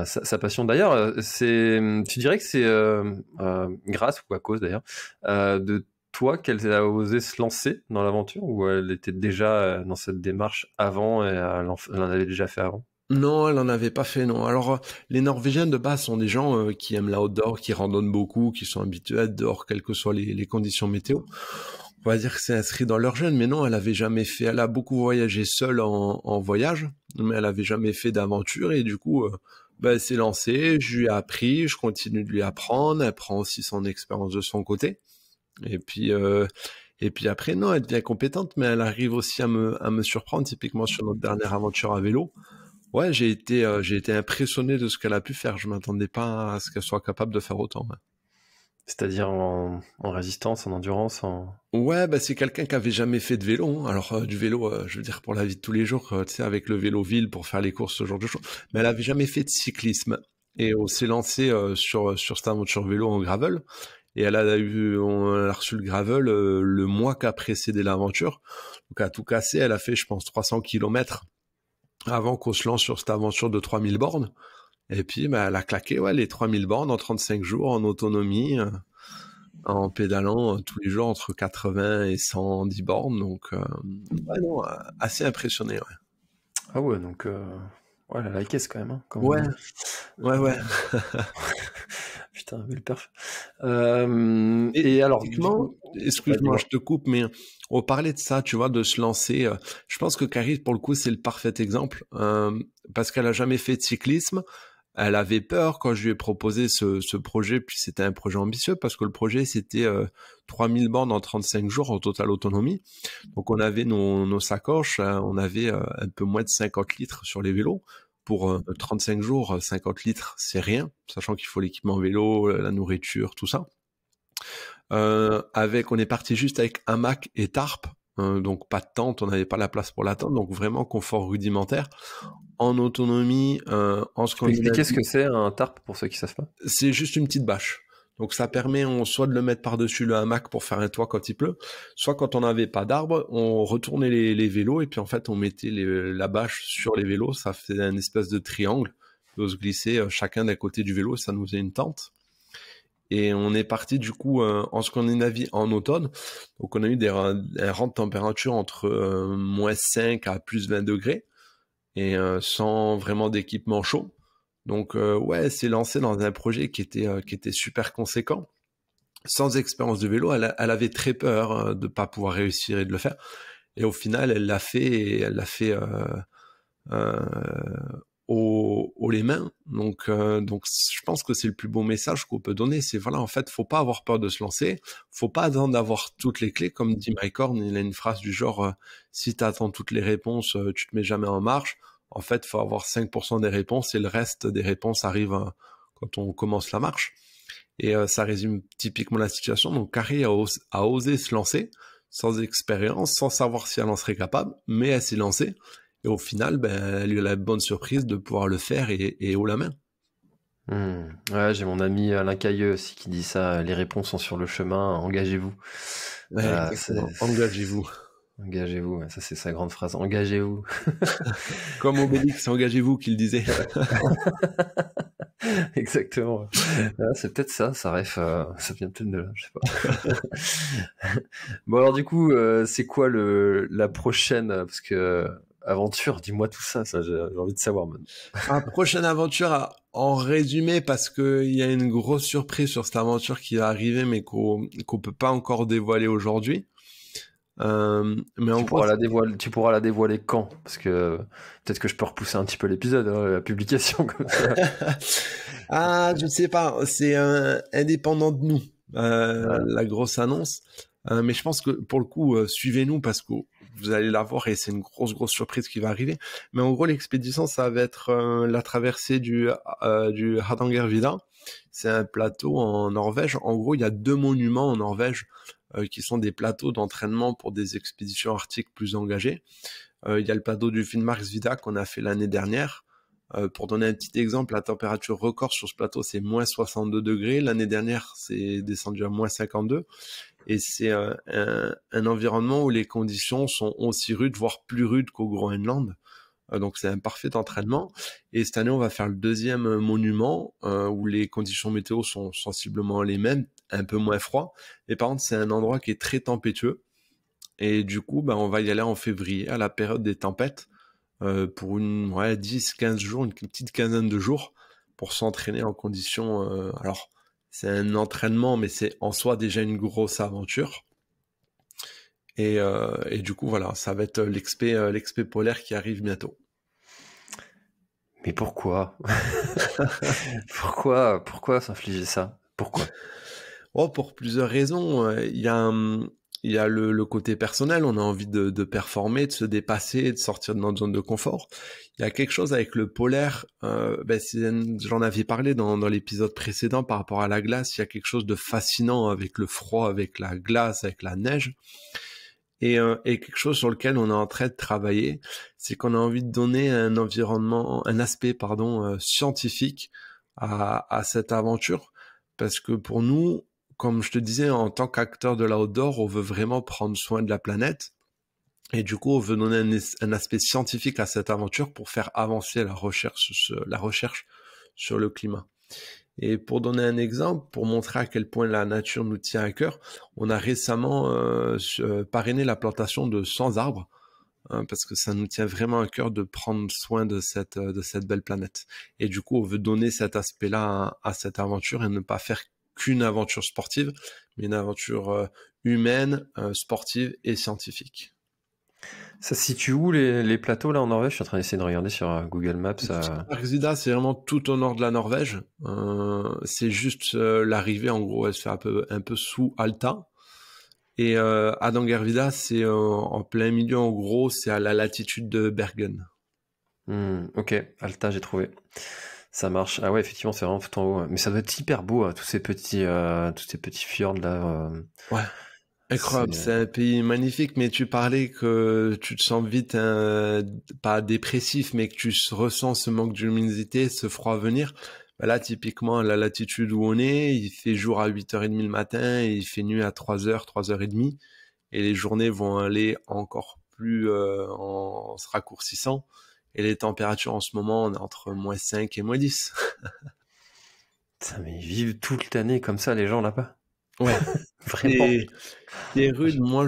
sa passion. D'ailleurs, tu dirais que c'est grâce ou à cause d'ailleurs de toi qu'elle a osé se lancer dans l'aventure ou elle était déjà dans cette démarche avant et elle en avait déjà fait avant? Non, elle en avait pas fait, non. Alors, les Norvégiens de base sont des gens qui aiment l'outdoor, qui randonnent beaucoup, qui sont habitués à être dehors, quelles que soient les conditions météo. On va dire que c'est inscrit dans leur gène, mais non, elle avait jamais fait. Elle a beaucoup voyagé seule en voyage, mais elle avait jamais fait d'aventure et du coup, elle s'est lancée. Je lui ai appris, je continue de lui apprendre. Elle prend aussi son expérience de son côté. Et puis après, non, elle devient compétente, mais elle arrive aussi à me surprendre. Typiquement sur notre dernière aventure à vélo. Ouais, j'ai été impressionné de ce qu'elle a pu faire. Je m'attendais pas à ce qu'elle soit capable de faire autant. Ouais. C'est-à-dire en résistance, en endurance, Ouais, c'est quelqu'un qui avait jamais fait de vélo. Hein. Alors du vélo, je veux dire pour la vie de tous les jours, tu sais, avec le vélo ville pour faire les courses, ce genre de choses. Mais elle avait jamais fait de cyclisme. Et on s'est lancé sur cette aventure vélo en gravel. Et on a reçu le gravel le mois qu'a précédé l'aventure. Donc à tout casser, elle a fait, je pense, 300 kilomètres avant qu'on se lance sur cette aventure de 3000 bornes. Et puis, elle a claqué les 3000 bornes en 35 jours en autonomie, en pédalant tous les jours entre 80 et 110 bornes. Donc, non, assez impressionné, ouais. Ah ouais, donc ouais, la caisse quand même, hein, comme on Ouais, dit. ouais. Putain, belle perf. Et alors, du Typiquement, coup, excuse-moi, je te coupe, mais on parlait de ça, tu vois, de se lancer. Je pense que Carrie, pour le coup, c'est le parfait exemple, parce qu'elle a jamais fait de cyclisme. Elle avait peur quand je lui ai proposé ce projet, puis c'était un projet ambitieux parce que le projet c'était 3000 bornes en 35 jours en totale autonomie. Donc on avait nos sacoches, on avait un peu moins de 50 litres sur les vélos. Pour 35 jours, 50 litres, c'est rien, sachant qu'il faut l'équipement vélo, la nourriture, tout ça. On est parti juste avec hamac et tarp, donc pas de tente, on n'avait pas la place pour la tente, donc vraiment confort rudimentaire. En autonomie, en tu peux expliquer ce Scandinavie, que c'est un tarp pour ceux qui savent pas? c'est juste une petite bâche. Donc ça permet soit de le mettre par-dessus le hamac pour faire un toit quand il pleut, soit quand on n'avait pas d'arbre, on retournait les vélos et puis en fait on mettait la bâche sur les vélos, ça faisait une espèce de triangle, on se glisser chacun d'un côté du vélo, ça nous faisait une tente. Et on est parti du coup en Scandinavie en automne. Donc on a eu un rang de température entre -5 à +20 degrés et sans vraiment d'équipement chaud. Donc ouais, c'est lancé dans un projet qui était super conséquent. Sans expérience de vélo, elle avait très peur de pas pouvoir réussir et de le faire. Et au final, elle l'a fait et elle l'a fait euh, haut les mains. Donc, je pense que c'est le plus beau message qu'on peut donner. C'est voilà, en fait, faut pas avoir peur de se lancer. Faut pas attendre d'avoir toutes les clés. Comme dit Mike Horn, il a une phrase du genre si tu attends toutes les réponses, tu te mets jamais en marche. En fait, faut avoir 5% des réponses et le reste des réponses arrivent quand on commence la marche. Et ça résume typiquement la situation. Donc, Carrie a osé se lancer sans expérience, sans savoir si elle en serait capable, mais elle s'est lancée. Et au final, ben, elle a eu la bonne surprise de pouvoir le faire et haut la main. Ouais, j'ai mon ami Alain Cailleux aussi qui dit ça, les réponses sont sur le chemin, engagez-vous. Ouais, exactement. Engagez-vous. Engagez-vous, ouais, ça c'est sa grande phrase, engagez-vous. Comme Obélix, engagez-vous qu'il disait. Exactement. Ah, c'est peut-être ça, ça ref, ça vient peut-être de là, je sais pas. Bon alors du coup, c'est quoi la prochaine, parce que aventure, dis-moi tout ça, j'ai envie de savoir maintenant. Prochaine aventure, en résumé, parce qu'il y a une grosse surprise sur cette aventure qui va arriver, mais qu'on peut pas encore dévoiler aujourd'hui. Mais en gros, Tu pourras la dévoiler quand? Parce que peut-être que je peux repousser un petit peu l'épisode, hein, la publication comme ça. je sais pas, c'est indépendant de nous, Voilà. la grosse annonce. Mais je pense que pour le coup, suivez-nous parce que vous allez la voir et c'est une grosse surprise qui va arriver. Mais en gros, l'expédition, ça va être la traversée du Hardangervidda. C'est un plateau en Norvège. En gros, il y a 2 monuments en Norvège qui sont des plateaux d'entraînement pour des expéditions arctiques plus engagées. Il y a le plateau du Finnmarksvidda qu'on a fait l'année dernière. Pour donner un petit exemple, la température record sur ce plateau, c'est -62 degrés. L'année dernière, c'est descendu à -52. Et c'est un environnement où les conditions sont aussi rudes, voire plus rudes qu'au Groenland. Donc c'est un parfait entraînement. Et cette année, on va faire le deuxième monument où les conditions météo sont sensiblement les mêmes, un peu moins froid. Et par contre, c'est un endroit qui est très tempétueux. Et du coup, on va y aller en février, à la période des tempêtes, pour 10-15 jours, une petite quinzaine de jours, pour s'entraîner en conditions... alors, c'est un entraînement, mais c'est en soi déjà une grosse aventure. Et du coup, voilà, ça va être l'expé polaire qui arrive bientôt. Mais pourquoi? Pourquoi s'infliger ça? Pourquoi? Oh, pour plusieurs raisons. Il y a le côté personnel, on a envie de performer, de se dépasser, de sortir de notre zone de confort. Il y a quelque chose avec le polaire, j'en avais parlé dans l'épisode précédent par rapport à la glace, il y a quelque chose de fascinant avec le froid, avec la glace, avec la neige. Et quelque chose sur lequel on est en train de travailler, c'est qu'on a envie de donner un aspect scientifique à cette aventure, parce que pour nous, comme je te disais, en tant qu'acteur de l'outdoor, on veut vraiment prendre soin de la planète, et du coup, on veut donner un aspect scientifique à cette aventure pour faire avancer la recherche sur le climat. Et pour donner un exemple, pour montrer à quel point la nature nous tient à cœur, on a récemment parrainé la plantation de 100 arbres, hein, parce que ça nous tient vraiment à cœur de prendre soin de cette belle planète. Et du coup, on veut donner cet aspect-là à cette aventure et ne pas faire qu'une aventure sportive, mais une aventure humaine, sportive et scientifique. Ça se situe où les plateaux là en Norvège? Je suis en train d'essayer de regarder sur Google Maps. Bergsida, c'est vraiment tout au nord de la Norvège. C'est juste l'arrivée, en gros, elle se fait un peu sous Alta. Et Hardangervidda, c'est en plein milieu, en gros, c'est à la latitude de Bergen. Ok, Alta, j'ai trouvé. Ça marche. Ah ouais, effectivement, c'est vraiment tout en haut. Mais ça doit être hyper beau, tous ces petits fjords là. Ouais. Incroyable, c'est un pays magnifique, mais tu parlais que tu te sens vite pas dépressif, mais que tu ressens ce manque d'humidité, ce froid venir. Bah là, typiquement, à la latitude où on est, il fait jour à 8h30 le matin et il fait nuit à 3h, 3h30. Et les journées vont aller encore plus en se raccourcissant. Et les températures en ce moment, on est entre -5 et -10. Putain, mais ils vivent toute l'année comme ça, les gens là-bas. Ouais. Vraiment. C'est rude, moi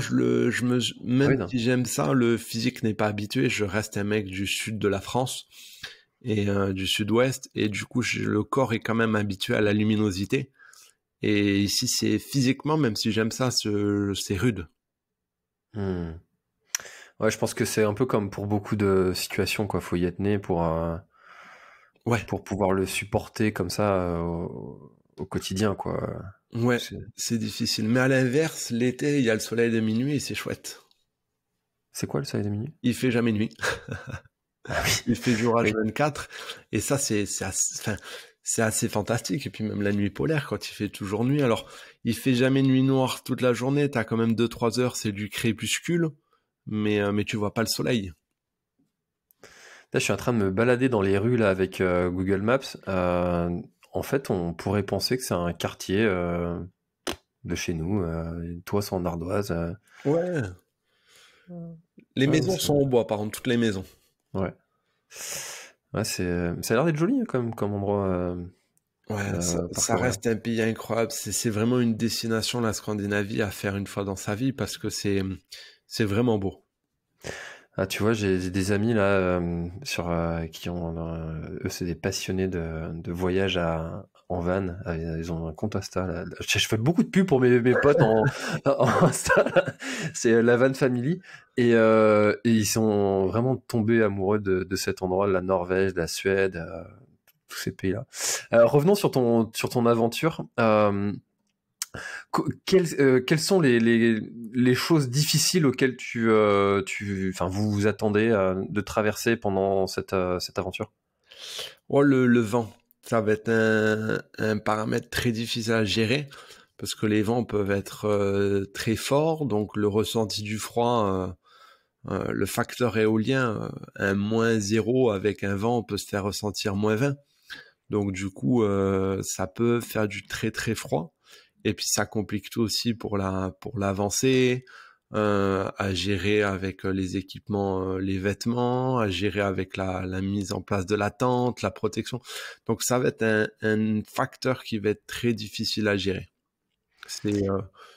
même Rude. si j'aime ça, le physique n'est pas habitué, je reste un mec du sud de la France et du sud-ouest et du coup le corps est quand même habitué à la luminosité et ici c'est physiquement, même si j'aime ça, c'est rude. Ouais, je pense que c'est un peu comme pour beaucoup de situations, quoi. Faut y être né Ouais, pour pouvoir le supporter comme ça au quotidien, quoi. ouais, C'est c'est difficile. Mais à l'inverse, l'été, il y a le soleil de minuit et c'est chouette. c'est quoi le soleil de minuit? Il fait jamais nuit. Ah oui. Il fait jour Oui. H24 et ça c'est assez fantastique. Et puis même la nuit polaire quand il fait toujours nuit. Alors il fait jamais nuit noire toute la journée. T'as quand même 2-3 heures, c'est du crépuscule, mais tu vois pas le soleil. Là, je suis en train de me balader dans les rues là avec Google Maps. En fait, on pourrait penser que c'est un quartier de chez nous. Les toits sont en ardoise. Ouais. Les Ouais, maisons sont en bois, par contre, toutes les maisons. ouais. Ouais, ça a l'air d'être joli hein, comme endroit. Ouais, ça Parfois, ouais. reste un pays incroyable. C'est vraiment une destination, la Scandinavie, à faire une fois dans sa vie parce que c'est vraiment beau. Ah, tu vois, j'ai des amis là qui ont, eux, c'est des passionnés de voyage en van. Ils ont un compte Insta. Là. Je fais beaucoup de pubs pour mes potes en Insta. Là. C'est la Van Family et ils sont vraiment tombés amoureux de cet endroit, la Norvège, la Suède, tous ces pays-là. Revenons sur ton aventure. Quelles sont les choses difficiles auxquelles enfin, vous vous attendez de traverser pendant cette aventure? Oh, le vent, ça va être un paramètre très difficile à gérer parce que les vents peuvent être très forts, donc le ressenti du froid, le facteur éolien, un -0 avec un vent peut se faire ressentir -20. Donc du coup, ça peut faire du très très froid. Et puis ça complique tout aussi pour l'avancée, à gérer avec les équipements, les vêtements, à gérer avec la mise en place de la tente, la protection. Donc ça va être un facteur qui va être très difficile à gérer. C'est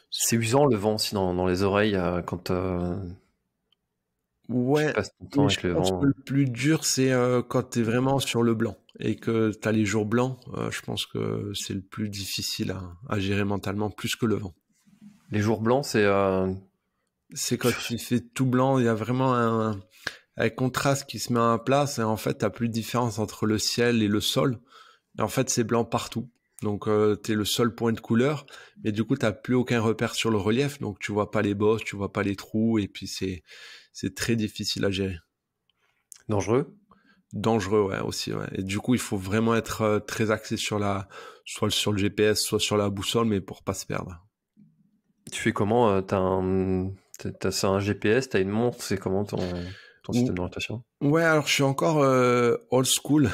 C'est usant le vent aussi dans les oreilles quand tu Ouais, passes ton temps mais je avec le pense que vent. le plus dur, c'est quand tu es vraiment sur le blanc et que tu as les jours blancs. Je pense que c'est le plus difficile à gérer mentalement, plus que le vent. Les jours blancs, c'est C'est quand il fait tout blanc, il y a vraiment un contraste qui se met en place et en fait, t'as plus de différence entre le ciel et le sol. Et en fait, c'est blanc partout. Donc, t'es le seul point de couleur, mais du coup, t'as plus aucun repère sur le relief, donc tu vois pas les bosses, tu vois pas les trous, et puis c'est très difficile à gérer. dangereux. Dangereux, ouais, aussi, ouais. Et du coup, il faut vraiment être très axé soit sur le GPS, soit sur la boussole, mais pour pas se perdre. Tu fais comment t'as ça un GPS, t'as une montre, c'est comment ton système d'orientation? Ouais, alors je suis encore old school.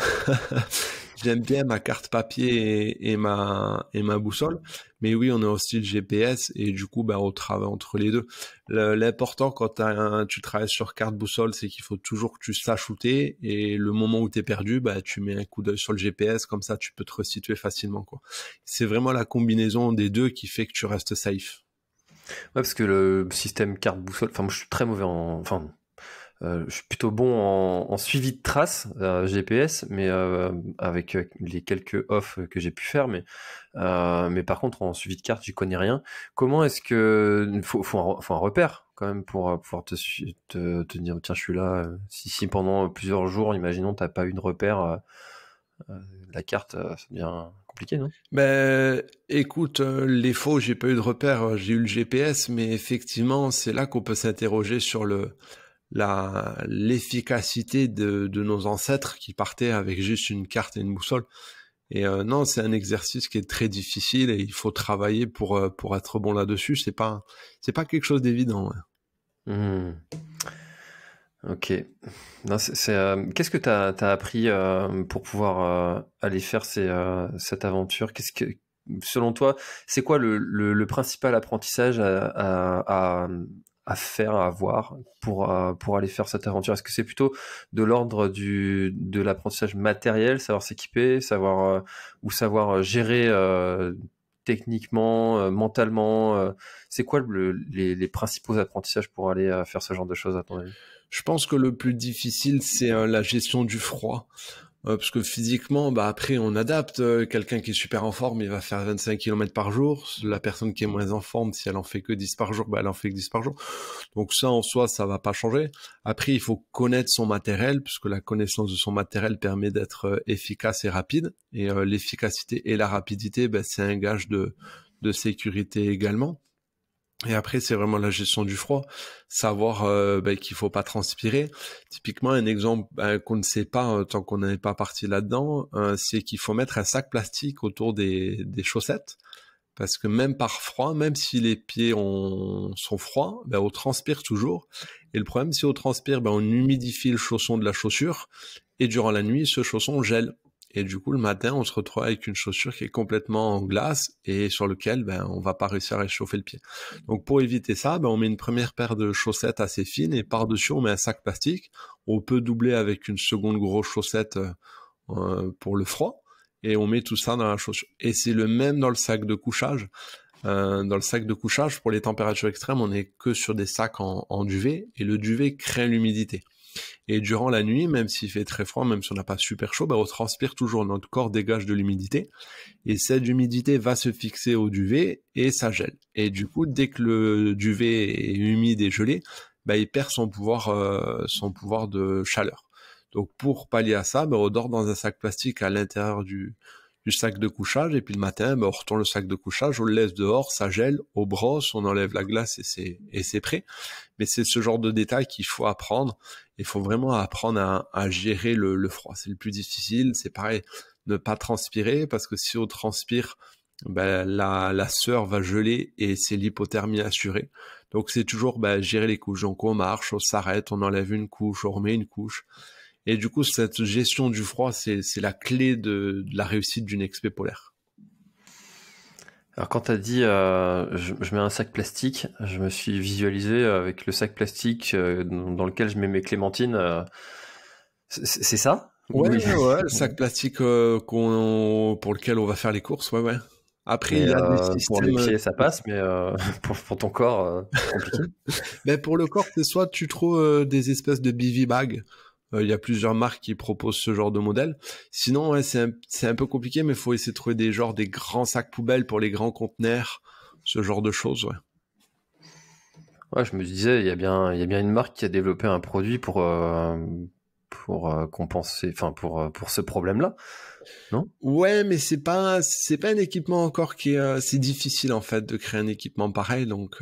J'aime bien ma carte papier et ma boussole, mais oui, on a aussi le GPS et du coup, bah, on travaille entre les deux. L'important quand tu travailles sur carte boussole, c'est qu'il faut toujours que tu saches où t'es et le moment où t'es perdu, bah, tu mets un coup d'œil sur le GPS, comme ça, tu peux te resituer facilement, quoi. C'est vraiment la combinaison des deux qui fait que tu restes safe. Ouais, parce que le système carte boussole, enfin moi je suis très mauvais enfin je suis plutôt bon en suivi de traces GPS, mais avec les quelques off que j'ai pu faire, mais par contre en suivi de carte, j'y connais rien. Comment est-ce que faut un repère quand même pour pouvoir te dire tiens je suis là. Si pendant plusieurs jours, imaginons t'as pas eu de repère, euh, la carte, ça devient compliqué, non? Ben, écoute, les faux, j'ai pas eu de repère, j'ai eu le GPS, mais effectivement, c'est là qu'on peut s'interroger sur l'efficacité de nos ancêtres qui partaient avec juste une carte et une boussole. Et non, c'est un exercice qui est très difficile et il faut travailler pour être bon là-dessus. C'est pas quelque chose d'évident. Ouais. Hmm. Ok. Non, qu'est-ce que t'as appris pour pouvoir aller faire cette aventure? Selon toi, c'est quoi le principal apprentissage à faire, à avoir pour aller faire cette aventure? Est-ce que c'est plutôt de l'ordre de l'apprentissage matériel, savoir s'équiper, ou savoir gérer techniquement, mentalement? C'est quoi les principaux apprentissages pour aller faire ce genre de choses à ton avis? Je pense que le plus difficile, c'est la gestion du froid. Parce que physiquement, bah après, on adapte. Quelqu'un qui est super en forme, il va faire 25 km par jour. La personne qui est moins en forme, si elle en fait que 10 par jour, bah elle en fait que 10 par jour. Donc ça, en soi, ça va pas changer. Après, il faut connaître son matériel, puisque la connaissance de son matériel permet d'être efficace et rapide. Et l'efficacité et la rapidité, bah, c'est un gage de sécurité également. Et après, c'est vraiment la gestion du froid, savoir qu'il faut pas transpirer. Typiquement, un exemple qu'on ne sait pas tant qu'on n'est pas parti là-dedans, c'est qu'il faut mettre un sac plastique autour des chaussettes, parce que même par froid, même si les pieds sont froids, on transpire toujours. Et le problème, si on transpire, on humidifie le chausson de la chaussure, et durant la nuit, ce chausson gèle. Et du coup, le matin, on se retrouve avec une chaussure qui est complètement en glace et sur lequel on va pas réussir à réchauffer le pied. Donc pour éviter ça, on met une première paire de chaussettes assez fines et par-dessus, on met un sac plastique. On peut doubler avec une seconde grosse chaussette pour le froid et on met tout ça dans la chaussure. Et c'est le même dans le sac de couchage. Dans le sac de couchage, pour les températures extrêmes, on n'est que sur des sacs en duvet et le duvet crée l'humidité. Et durant la nuit, même s'il fait très froid, même si on n'a pas super chaud, on transpire toujours, notre corps dégage de l'humidité, et cette humidité va se fixer au duvet, et ça gèle. Et du coup, dès que le duvet est humide et gelé, il perd son pouvoir de chaleur. Donc pour pallier à ça, on dort dans un sac plastique à l'intérieur du sac de couchage, et puis le matin, on retourne le sac de couchage, on le laisse dehors, ça gèle, on brosse, on enlève la glace et c'est prêt. Mais c'est ce genre de détails qu'il faut apprendre. Il faut vraiment apprendre à gérer le froid. C'est le plus difficile. C'est pareil, ne pas transpirer, parce que si on transpire, la sueur va geler et c'est l'hypothermie assurée. Donc c'est toujours gérer les couches. Donc on marche, on s'arrête, on enlève une couche, on remet une couche. Et du coup, cette gestion du froid, c'est la clé de la réussite d'une expé polaire. Alors quand t'as dit je mets un sac plastique, je me suis visualisé avec le sac plastique dans lequel je mets mes clémentines. C'est ça? Ouais, Oui. ouais, le sac plastique pour lequel on va faire les courses, ouais, ouais. Après, il Mais y a des pour les systèmes. pieds ça passe, mais pour ton corps, compliqué. Pour le corps, c'est soit tu trouves des espèces de bivy bags. Il y a plusieurs marques qui proposent ce genre de modèle. Sinon, ouais, c'est un peu compliqué, mais il faut essayer de trouver des grands sacs poubelles pour les grands conteneurs, ce genre de choses, ouais. Ouais, je me disais, il y a bien une marque qui a développé un produit pour compenser, enfin pour ce problème-là, non? Ouais, mais c'est pas un équipement encore c'est difficile en fait de créer un équipement pareil, donc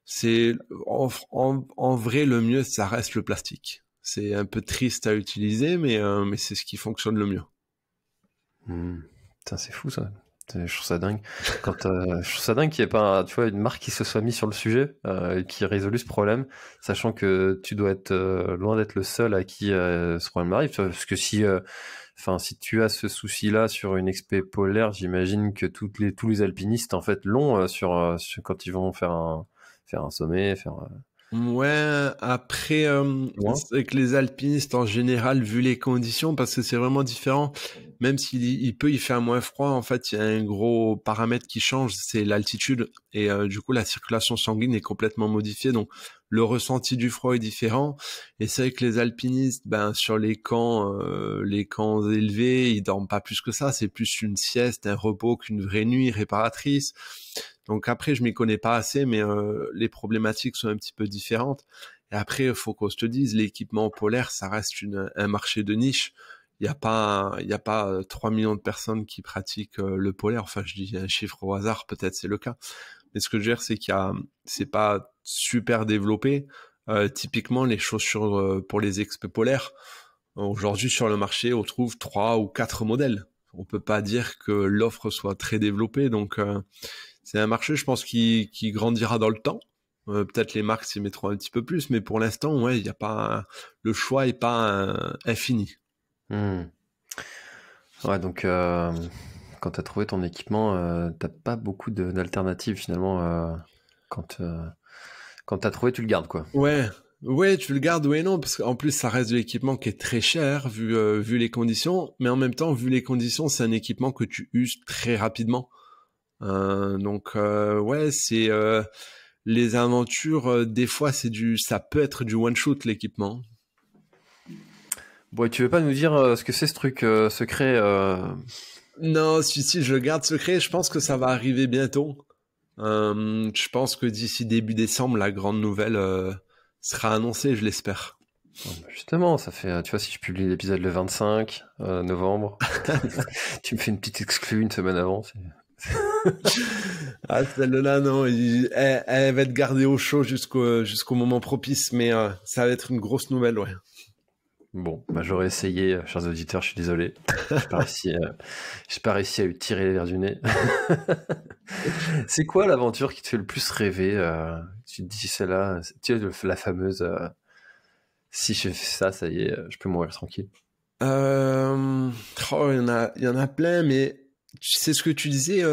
c'est en vrai le mieux, ça reste le plastique. C'est un peu triste à utiliser, mais c'est ce qui fonctionne le mieux. Putain, c'est fou ça. Je trouve ça dingue. Je trouve ça dingue qu'il n'y ait pas, tu vois, une marque qui se soit mise sur le sujet et qui ait résolu ce problème, sachant que tu dois être loin d'être le seul à qui ce problème arrive. Tu vois, parce que si tu as ce souci-là sur une expé polaire, j'imagine que tous les alpinistes en fait l'ont quand ils vont faire un sommet, Ouais, après, loin. c'est que les alpinistes en général, vu les conditions, parce que c'est vraiment différent, même s'il il peut y faire moins froid, en fait, il y a un gros paramètre qui change, c'est l'altitude, et du coup, la circulation sanguine est complètement modifiée, donc le ressenti du froid est différent. Et c'est vrai que les alpinistes, sur les camps élevés, ils dorment pas plus que ça. C'est plus une sieste, un repos qu'une vraie nuit réparatrice. Donc après, je m'y connais pas assez, mais les problématiques sont un petit peu différentes. Et après, il faut qu'on se te dise, l'équipement polaire, ça reste un marché de niche. Il y a pas 3 millions de personnes qui pratiquent le polaire. Enfin, je dis un chiffre au hasard, peut-être c'est le cas. Mais ce que je veux dire, c'est c'est pas super développé. Typiquement, les chaussures pour les experts polaires, aujourd'hui sur le marché, on trouve 3 ou 4 modèles. On peut pas dire que l'offre soit très développée. Donc, c'est un marché, je pense, qui grandira dans le temps. Peut-être les marques s'y mettront un petit peu plus, mais pour l'instant, ouais, il y a pas le choix est pas infini. Ouais, donc quand tu as trouvé ton équipement, t'as pas beaucoup d'alternatives finalement. Quand tu as trouvé, tu le gardes quoi. Ouais, tu le gardes, ouais, non, parce qu'en plus, ça reste de l'équipement qui est très cher vu les conditions, mais en même temps, vu les conditions, c'est un équipement que tu uses très rapidement. Donc, ouais, c'est les aventures, des fois, ça peut être du one shoot l'équipement. Bon, et tu veux pas nous dire ce que c'est ce truc secret Non, si, je le garde secret. Je pense que ça va arriver bientôt. Je pense que d'ici début décembre, la grande nouvelle sera annoncée, je l'espère. Justement, ça fait, tu vois, si je publie l'épisode le 25 novembre, tu me fais une petite exclue une semaine avant. Ah, celle-là, non, elle va être gardée au chaud jusqu'au moment propice, mais ça va être une grosse nouvelle, ouais. Bon, j'aurais essayé, chers auditeurs, je suis désolé. J'ai pas réussi à lui tirer les verres du nez. C'est quoi l'aventure qui te fait le plus rêver Tu te dis celle-là, tu sais, la fameuse si je fais ça, ça y est, je peux mourir tranquille. Il y en a plein, mais c'est ce que tu disais,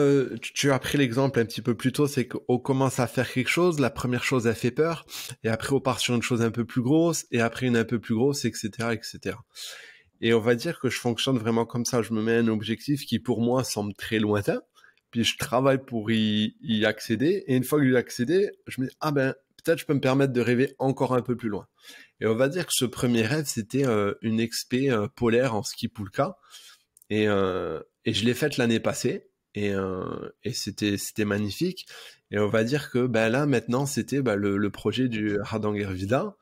tu as pris l'exemple un petit peu plus tôt, c'est qu'on commence à faire quelque chose, la première chose elle fait peur, et après on part sur une chose un peu plus grosse, et après une un peu plus grosse, etc., etc. Et on va dire que je fonctionne vraiment comme ça, je me mets un objectif qui pour moi semble très lointain, puis je travaille pour y accéder, et une fois que j'y ai accédé, je me dis, peut-être je peux me permettre de rêver encore un peu plus loin. Et on va dire que ce premier rêve, c'était une expé polaire en ski Pulka. Et je l'ai faite l'année passée. Et c'était magnifique. Et on va dire que là, maintenant, c'était le projet du Hardangervidda.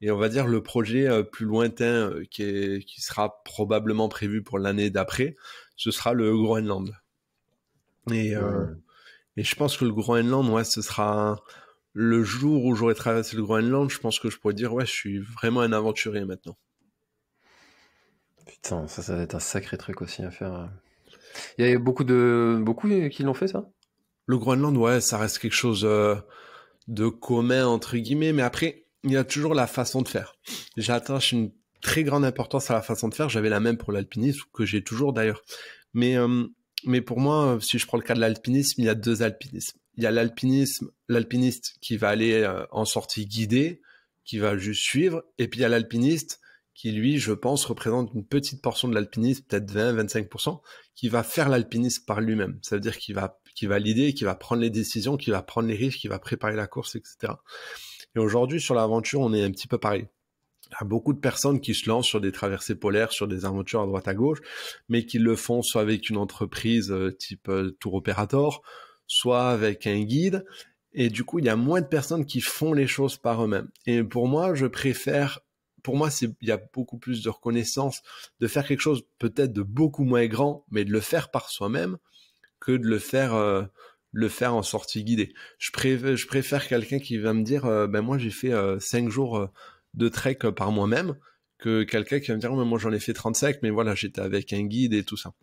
Et on va dire le projet plus lointain qui sera probablement prévu pour l'année d'après, ce sera le Groenland. Et je pense que le Groenland, ouais, ce sera le jour où j'aurai traversé le Groenland, je pense que je pourrais dire, ouais, je suis vraiment un aventurier maintenant. Putain, ça va être un sacré truc aussi à faire. Il y a beaucoup qui l'ont fait, ça? Le Groenland, ouais, ça reste quelque chose de commun, entre guillemets, mais après, il y a toujours la façon de faire. J'attache une très grande importance à la façon de faire. J'avais la même pour l'alpinisme, que j'ai toujours d'ailleurs. Mais pour moi, si je prends le cas de l'alpinisme, il y a 2 alpinismes. Il y a l'alpiniste qui va aller en sortie guidée, qui va juste suivre, et puis il y a l'alpiniste qui, lui, je pense, représente une petite portion de l'alpinisme, peut-être 20-25%, qui va faire l'alpinisme par lui-même. Ça veut dire qu'il va l'idée, qu'il va prendre les décisions, qu'il va prendre les risques, qu'il va préparer la course, etc. Et aujourd'hui, sur l'aventure, on est un petit peu pareil. Il y a beaucoup de personnes qui se lancent sur des traversées polaires, sur des aventures à droite à gauche, mais qui le font soit avec une entreprise type tour opérateur, soit avec un guide. Et du coup, il y a moins de personnes qui font les choses par eux-mêmes. Et pour moi, il y a beaucoup plus de reconnaissance de faire quelque chose peut-être de beaucoup moins grand, mais de le faire par soi-même, que de le faire en sortie guidée. Je préfère quelqu'un qui va me dire, moi j'ai fait 5 jours de trek par moi-même, que quelqu'un qui va me dire, moi j'en ai fait 35, mais voilà, j'étais avec un guide et tout ça.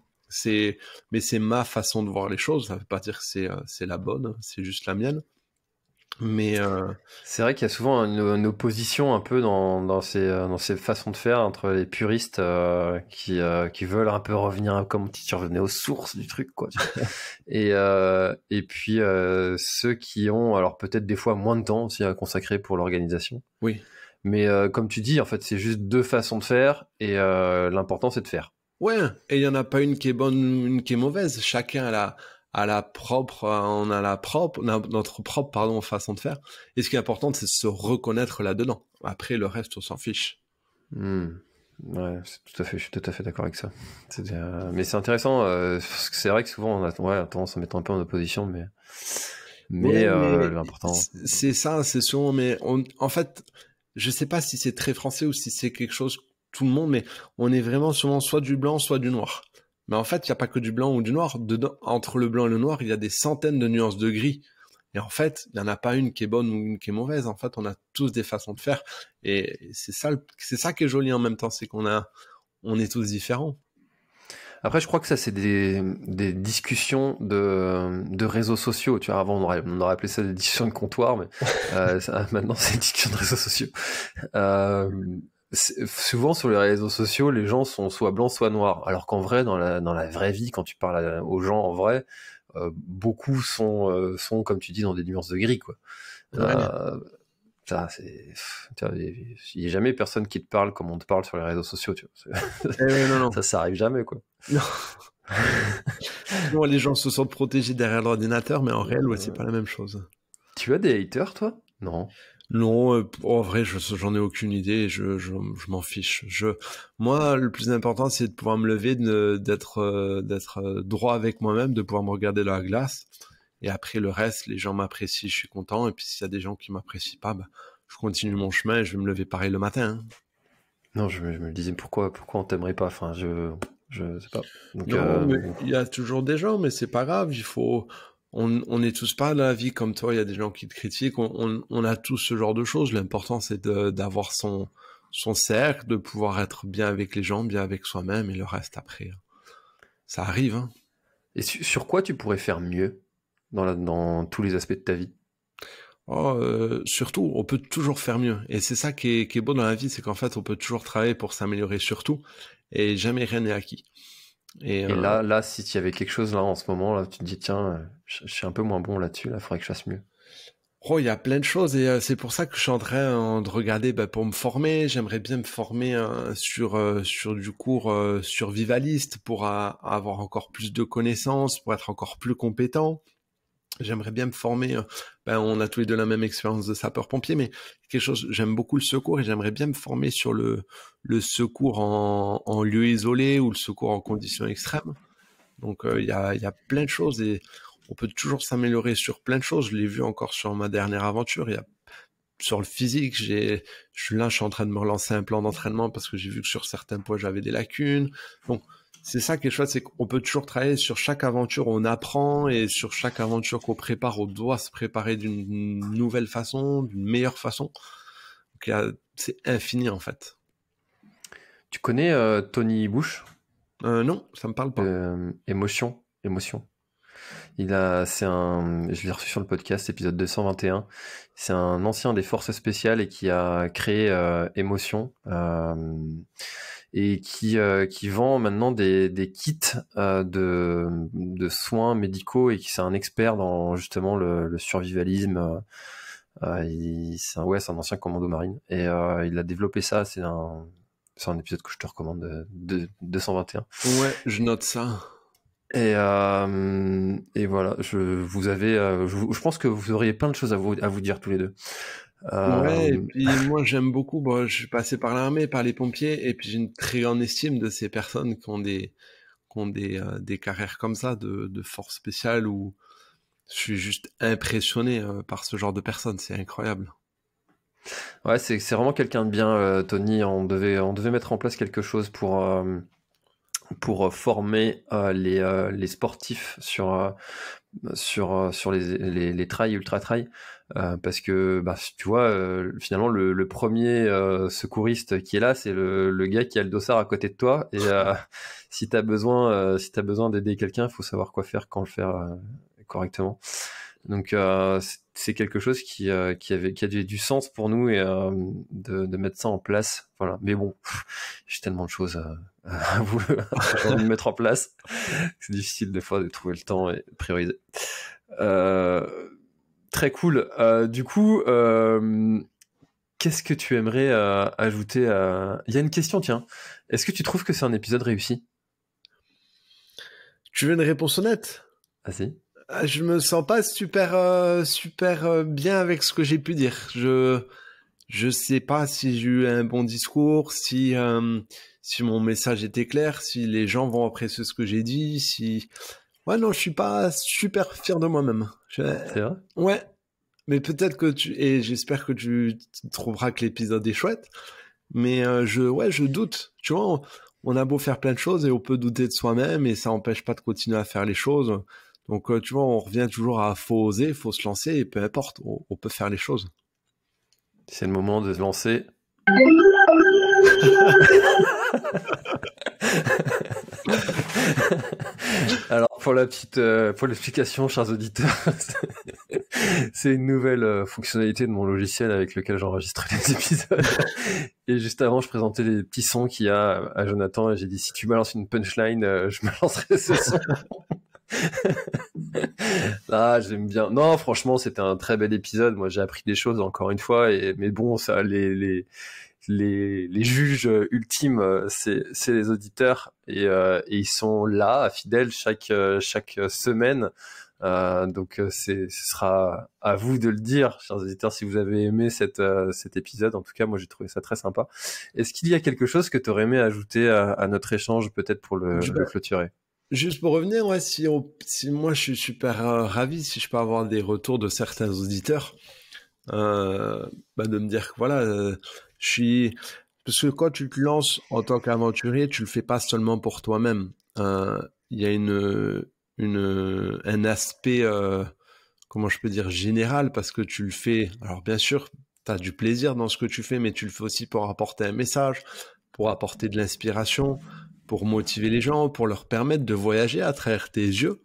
Mais c'est ma façon de voir les choses, ça veut pas dire que c'est la bonne, c'est juste la mienne. Mais c'est vrai qu'il y a souvent une opposition un peu dans ces façons de faire entre les puristes qui veulent un peu revenir comme si tu revenais aux sources du truc, quoi. Et puis ceux qui ont alors peut-être des fois moins de temps aussi à consacrer pour l'organisation. Oui. Mais comme tu dis, en fait, c'est juste 2 façons de faire et l'important c'est de faire. Ouais, et il y en a pas une qui est bonne, une qui est mauvaise. Chacun on a notre propre façon de faire. Et ce qui est important, c'est de se reconnaître là-dedans. Après, le reste, on s'en fiche. Ouais, je suis tout à fait d'accord avec ça. Mais c'est intéressant, parce que c'est vrai que souvent on a tendance à mettre un peu en opposition, mais Ouais, mais l'important. c'est ça, c'est souvent, mais en fait, je sais pas si c'est très français ou si c'est quelque chose, tout le monde, mais on est vraiment souvent soit du blanc, soit du noir. Mais en fait, il n'y a pas que du blanc ou du noir. Dedans, entre le blanc et le noir, il y a des centaines de nuances de gris. Et en fait, il n'y en a pas une qui est bonne ou une qui est mauvaise. En fait, on a tous des façons de faire. Et c'est ça qui est joli en même temps, c'est on est tous différents. Après, je crois que ça, c'est des discussions de réseaux sociaux. Tu vois, avant, on aurait appelé ça des discussions de comptoir, mais maintenant, c'est des discussions de réseaux sociaux. Souvent, sur les réseaux sociaux, les gens sont soit blancs, soit noirs. Alors qu'en vrai, dans la vraie vie, quand tu parles aux gens en vrai, beaucoup sont, comme tu dis, dans des nuances de gris, quoi. Ouais. Ça, il n'y a jamais personne qui te parle comme on te parle sur les réseaux sociaux, tu vois. Non. Ça arrive jamais, quoi. Non. Souvent, les gens se sentent protégés derrière l'ordinateur, mais en réel, ouais, c'est pas la même chose. Tu as des haters, toi? Non. Non, en vrai, j'en ai aucune idée. Je m'en fiche. Moi, le plus important, c'est de pouvoir me lever, d'être droit avec moi-même, de pouvoir me regarder dans la glace. Et après, le reste, les gens m'apprécient, je suis content. Et puis, s'il y a des gens qui m'apprécient pas, bah, je continue mon chemin et je vais me lever pareil le matin. Hein. Non, je me disais pourquoi on t'aimerait pas. Enfin, je sais pas. Donc, Non, mais il y a toujours des gens, mais c'est pas grave. On est tous pas dans la vie comme toi. Il y a des gens qui te critiquent. On a tous ce genre de choses. L'important, c'est d'avoir son cercle, de pouvoir être bien avec les gens, bien avec soi-même, et le reste après, ça arrive. Hein. et sur quoi tu pourrais faire mieux dans tous les aspects de ta vie? Oh, surtout, on peut toujours faire mieux. Et c'est ça qui est beau dans la vie, c'est qu'en fait, on peut toujours travailler pour s'améliorer surtout, et jamais rien n'est acquis. Et Et là, si tu y avait quelque chose là en ce moment, là, tu te dis tiens, je suis un peu moins bon là-dessus, là, faudrait que je fasse mieux. oh, il y a plein de choses et c'est pour ça que je suis en train de regarder pour me former. J'aimerais bien me former sur du cours survivaliste pour avoir encore plus de connaissances, pour être encore plus compétent. J'aimerais bien me former. On a tous les deux la même expérience de sapeur-pompier, mais quelque chose. J'aime beaucoup le secours et j'aimerais bien me former sur le secours en lieu isolé ou le secours en conditions extrêmes. Donc il y a plein de choses et on peut toujours s'améliorer sur plein de choses. Je l'ai vu encore sur ma dernière aventure. Sur le physique, je suis en train de me relancer un plan d'entraînement parce que j'ai vu que sur certains points j'avais des lacunes. Donc c'est ça qui est chouette, c'est qu'on peut toujours travailler sur chaque aventure, on apprend et sur chaque aventure qu'on prépare, on doit se préparer d'une nouvelle façon, d'une meilleure façon. Donc c'est infini en fait. Tu connais Tony Bush? Non, ça me parle pas. Émotion. Je l'ai reçu sur le podcast, épisode 221. C'est un ancien des forces spéciales et qui a créé Émotion, et qui vend maintenant des kits de soins médicaux, et qui c'est un expert dans justement le survivalisme. C'est un ancien commando marine, et il a développé ça. C'est un épisode que je te recommande, de 221. Ouais, je note ça. Et voilà, je pense que vous auriez plein de choses à vous dire tous les deux. Ouais, et puis moi j'aime beaucoup, je suis passé par l'armée, par les pompiers, et puis j'ai une très grande estime de ces personnes qui ont des carrières comme ça, de force spéciale, où je suis juste impressionné par ce genre de personnes, c'est incroyable. Ouais, c'est vraiment quelqu'un de bien, Tony. On devait mettre en place quelque chose pour former les sportifs sur les trails, ultra trails, parce que tu vois, finalement le premier secouriste qui est là, c'est le gars qui a le dossard à côté de toi, et si t'as besoin d'aider quelqu'un, il faut savoir quoi faire, quand le faire correctement. Donc c'est quelque chose qui a du sens pour nous, et de mettre ça en place. Voilà. Mais bon, j'ai tellement de choses à vous j'ai envie de mettre en place. C'est difficile des fois de trouver le temps et de prioriser. Très cool. Du coup, qu'est-ce que tu aimerais ajouter Il y a une question, tiens. Est-ce que tu trouves que c'est un épisode réussi? Tu veux une réponse honnête? Ah si. Je me sens pas super bien avec ce que j'ai pu dire. Je sais pas si j'ai eu un bon discours, si mon message était clair, si les gens vont apprécier ce que j'ai dit, si... Ouais, non, je suis pas super fier de moi-même. C'est vrai? Ouais, mais peut-être que et j'espère que tu trouveras que l'épisode est chouette, mais je doute. Tu vois, on a beau faire plein de choses et on peut douter de soi-même et ça empêche pas de continuer à faire les choses. Donc, tu vois, on revient toujours à faut oser, faut se lancer et peu importe, on peut faire les choses. C'est le moment de se lancer. Alors pour l'explication, chers auditeurs, c'est une nouvelle fonctionnalité de mon logiciel avec lequel j'enregistre les épisodes. Et juste avant, je présentais les petits sons qu'il y a à Jonathan et j'ai dit si tu balances une punchline, je me lancerai ce son. Ah, j'aime bien. Non, franchement, c'était un très bel épisode. Moi, j'ai appris des choses encore une fois. Mais bon, ça, les juges ultimes, c'est les auditeurs et ils sont là, fidèles chaque semaine. Donc, ce sera à vous de le dire, chers auditeurs, si vous avez aimé cet épisode. En tout cas, moi, j'ai trouvé ça très sympa. Est-ce qu'il y a quelque chose que tu aurais aimé ajouter à notre échange, peut-être pour le clôturer? Juste pour revenir, ouais, si moi je suis super ravi si je peux avoir des retours de certains auditeurs, de me dire que voilà, je suis parce que quand tu te lances en tant qu'aventurier, tu le fais pas seulement pour toi-même. Il y a un aspect, comment je peux dire, général parce que tu le fais. Alors bien sûr, tu as du plaisir dans ce que tu fais, mais tu le fais aussi pour apporter un message, pour apporter de l'inspiration, pour motiver les gens, pour leur permettre de voyager à travers tes yeux.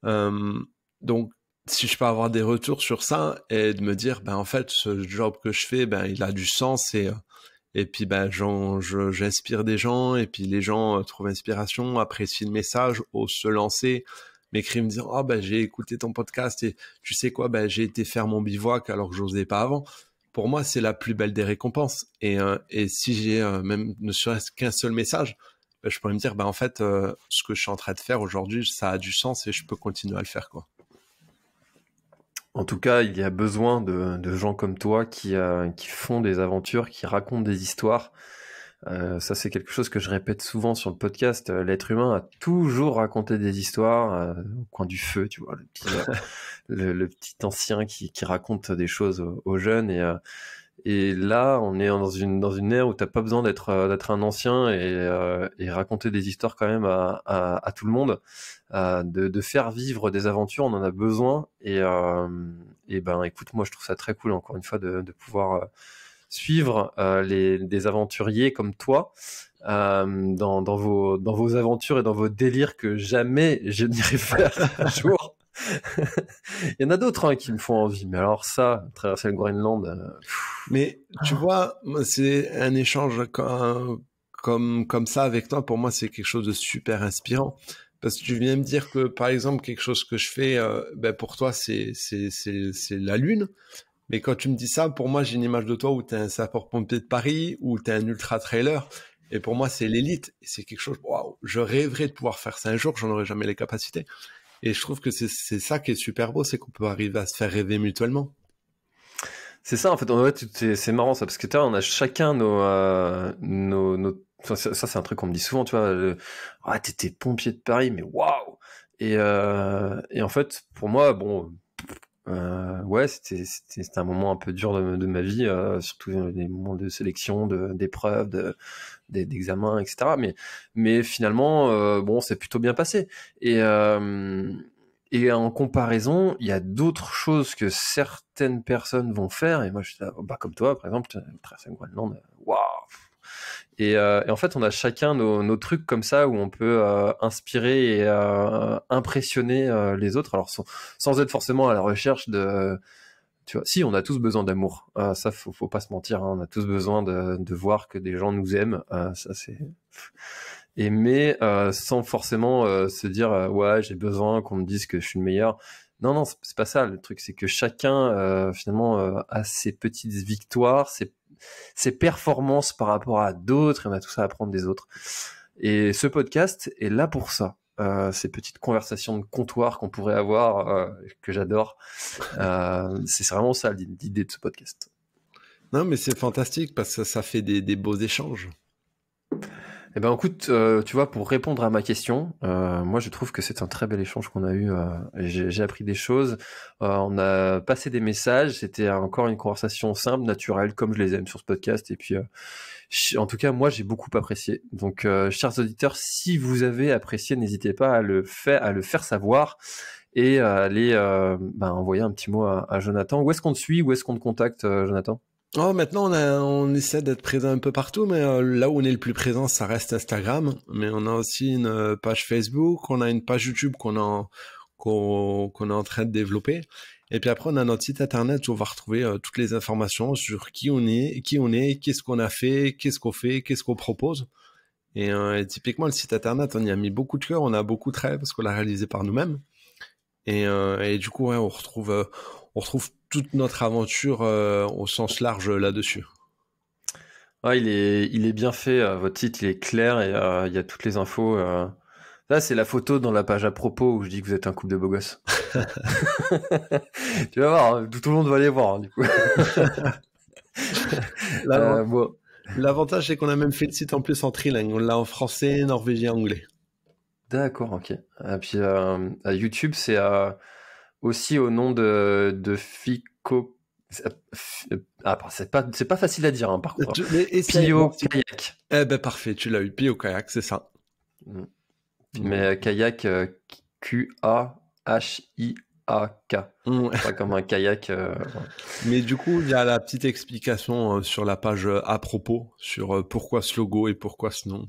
Donc, si je peux avoir des retours sur ça et de me dire, en fait, ce job que je fais, il a du sens et puis, j'inspire des gens et puis les gens trouvent inspiration, apprécient le message, osent se lancer, m'écrivent me dire, j'ai écouté ton podcast et tu sais quoi, j'ai été faire mon bivouac alors que j'osais pas avant. Pour moi, c'est la plus belle des récompenses. Et si j'ai même ne serait-ce qu'un seul message, je pourrais me dire, en fait, ce que je suis en train de faire aujourd'hui, ça a du sens et je peux continuer à le faire, quoi. En tout cas, il y a besoin de gens comme toi qui font des aventures, qui racontent des histoires. Ça, c'est quelque chose que je répète souvent sur le podcast. L'être humain a toujours raconté des histoires au coin du feu, tu vois, le petit ancien qui raconte des choses aux jeunes. Et là, on est dans une ère où t'as pas besoin d'être un ancien et raconter des histoires quand même à tout le monde, de faire vivre des aventures, on en a besoin. Écoute, moi je trouve ça très cool encore une fois de pouvoir suivre des aventuriers comme toi dans vos aventures et dans vos délires que jamais je n'irai faire un jour. Il y en a d'autres qui me font envie, mais alors ça, traverser le Groenland. Mais tu vois, c'est un échange comme ça avec toi. Pour moi, c'est quelque chose de super inspirant. Parce que tu viens me dire que, par exemple, quelque chose que je fais, pour toi, c'est la Lune. Mais quand tu me dis ça, pour moi, j'ai une image de toi où tu es un sapeur-pompier de Paris, où tu es un ultra-trailer. Et pour moi, c'est l'élite. Et c'est quelque chose, waouh, je rêverais de pouvoir faire ça un jour, j'en aurais jamais les capacités. Et je trouve que c'est ça qui est super beau, c'est qu'on peut arriver à se faire rêver mutuellement. C'est ça, en fait, c'est marrant ça, parce que tu vois, on a chacun enfin, ça c'est un truc qu'on me dit souvent, tu vois, t'étais pompier de Paris, mais waouh! Et en fait, pour moi, bon, ouais, c'était un moment un peu dur de ma vie, surtout des moments de sélection, d'épreuves, d'examens, etc. Mais finalement, bon, c'est plutôt bien passé. Et en comparaison, il y a d'autres choses que certaines personnes vont faire. Et moi, je suis là, comme toi, par exemple, traverser le Groenland, waouh! Et en fait, on a chacun nos trucs comme ça où on peut inspirer et impressionner les autres. Alors, sans être forcément à la recherche de... Tu vois, si, on a tous besoin d'amour. Ça, faut pas se mentir. Hein, on a tous besoin de voir que des gens nous aiment. Ça, c'est... Mais sans forcément se dire ouais, j'ai besoin qu'on me dise que je suis le meilleur. Non, c'est pas ça. Le truc, c'est que chacun finalement a ses petites victoires, ses performances par rapport à d'autres, et on a tout ça à apprendre des autres. Et ce podcast est là pour ça. ces petites conversations de comptoir qu'on pourrait avoir, que j'adore. C'est vraiment ça l'idée de ce podcast. Non, mais c'est fantastique parce que ça fait des beaux échanges. Eh ben écoute, tu vois, pour répondre à ma question, moi je trouve que c'est un très bel échange qu'on a eu. J'ai appris des choses, on a passé des messages, c'était encore une conversation simple, naturelle, comme je les aime sur ce podcast. Et puis, en tout cas, moi j'ai beaucoup apprécié. Donc, chers auditeurs, si vous avez apprécié, n'hésitez pas à le faire savoir et à aller envoyer un petit mot à Jonathan. Où est-ce qu'on te suit? Où est-ce qu'on te contacte, Jonathan? Oh, maintenant, on essaie d'être présent un peu partout, mais là où on est le plus présent, ça reste Instagram. Mais on a aussi une page Facebook, on a une page YouTube qu'on est en train de développer. Et puis après, on a notre site internet où on va retrouver toutes les informations sur qui on est, qu'est-ce qu'on a fait, qu'est-ce qu'on propose. Et typiquement, le site internet, on y a mis beaucoup de cœur, on a beaucoup travaillé parce qu'on l'a réalisé par nous-mêmes. Et du coup, ouais, on retrouve toute notre aventure au sens large là-dessus. Ouais, il est bien fait, votre site il est clair et il y a toutes les infos. Là, c'est la photo dans la page à propos où je dis que vous êtes un couple de beaux gosses. Tu vas voir, hein, tout le monde va les voir, hein, du coup. L'avantage, c'est qu'on a même fait le site en plus en trilingue. On l'a en français, norvégien, anglais. D'accord, ok. Et puis à YouTube, c'est aussi au nom de Fico. C'est pas facile à dire, hein, par contre. Pio Kayak. Eh ben parfait, tu l'as eu. Pio Kayak, c'est ça. Mais kayak, Q-A-H-I-A-K. Pas comme un kayak. Mais du coup, il y a la petite explication sur la page à propos sur pourquoi ce logo et pourquoi ce nom.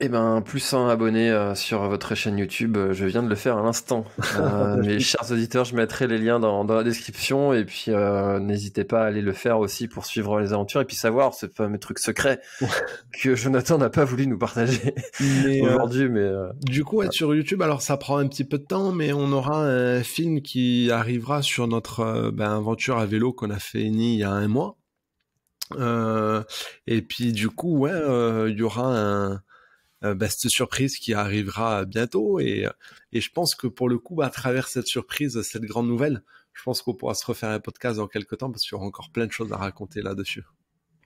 Eh ben, plus un abonné sur votre chaîne YouTube, je viens de le faire à l'instant. Mes chers auditeurs, je mettrai les liens dans la description et puis n'hésitez pas à aller le faire aussi pour suivre les aventures et puis savoir ce fameux truc secret que Jonathan n'a pas voulu nous partager aujourd'hui. Du coup, être sur YouTube, alors ça prend un petit peu de temps, mais on aura un film qui arrivera sur notre aventure à vélo qu'on a fait il y a 1 mois. Et puis du coup, il y aura cette surprise qui arrivera bientôt et je pense que pour le coup, à travers cette surprise, cette grande nouvelle, je pense qu'on pourra se refaire un podcast dans quelques temps parce qu'il y aura encore plein de choses à raconter là-dessus.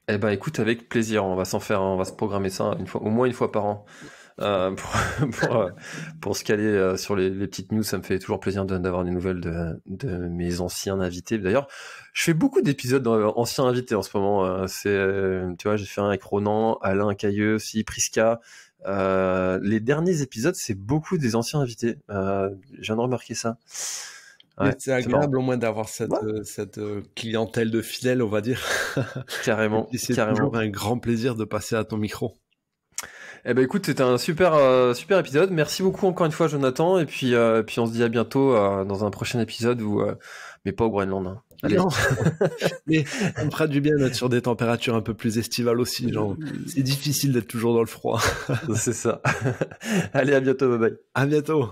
Eh ben écoute, avec plaisir, on va se programmer ça au moins une fois par an pour se caler sur les petites news. Ça me fait toujours plaisir d'avoir des nouvelles de mes anciens invités. D'ailleurs, je fais beaucoup d'épisodes anciens invités en ce moment. Tu vois, j'ai fait un avec Ronan, Alain Cailleux, aussi Prisca. Les derniers épisodes, c'est beaucoup des anciens invités. Je viens de remarquer ça. Ouais, c'est agréable au moins d'avoir cette clientèle de fidèles, on va dire. Carrément. Et c'est toujours un grand plaisir de passer à ton micro. Eh ben écoute, c'était un super épisode. Merci beaucoup encore une fois, Jonathan. Et puis on se dit à bientôt dans un prochain épisode mais pas au Groenland. Hein. Allez. Non. Mais ça me fera du bien d'être sur des températures un peu plus estivales aussi. Genre, c'est difficile d'être toujours dans le froid. C'est ça. Allez, à bientôt. Bye bye. À bientôt.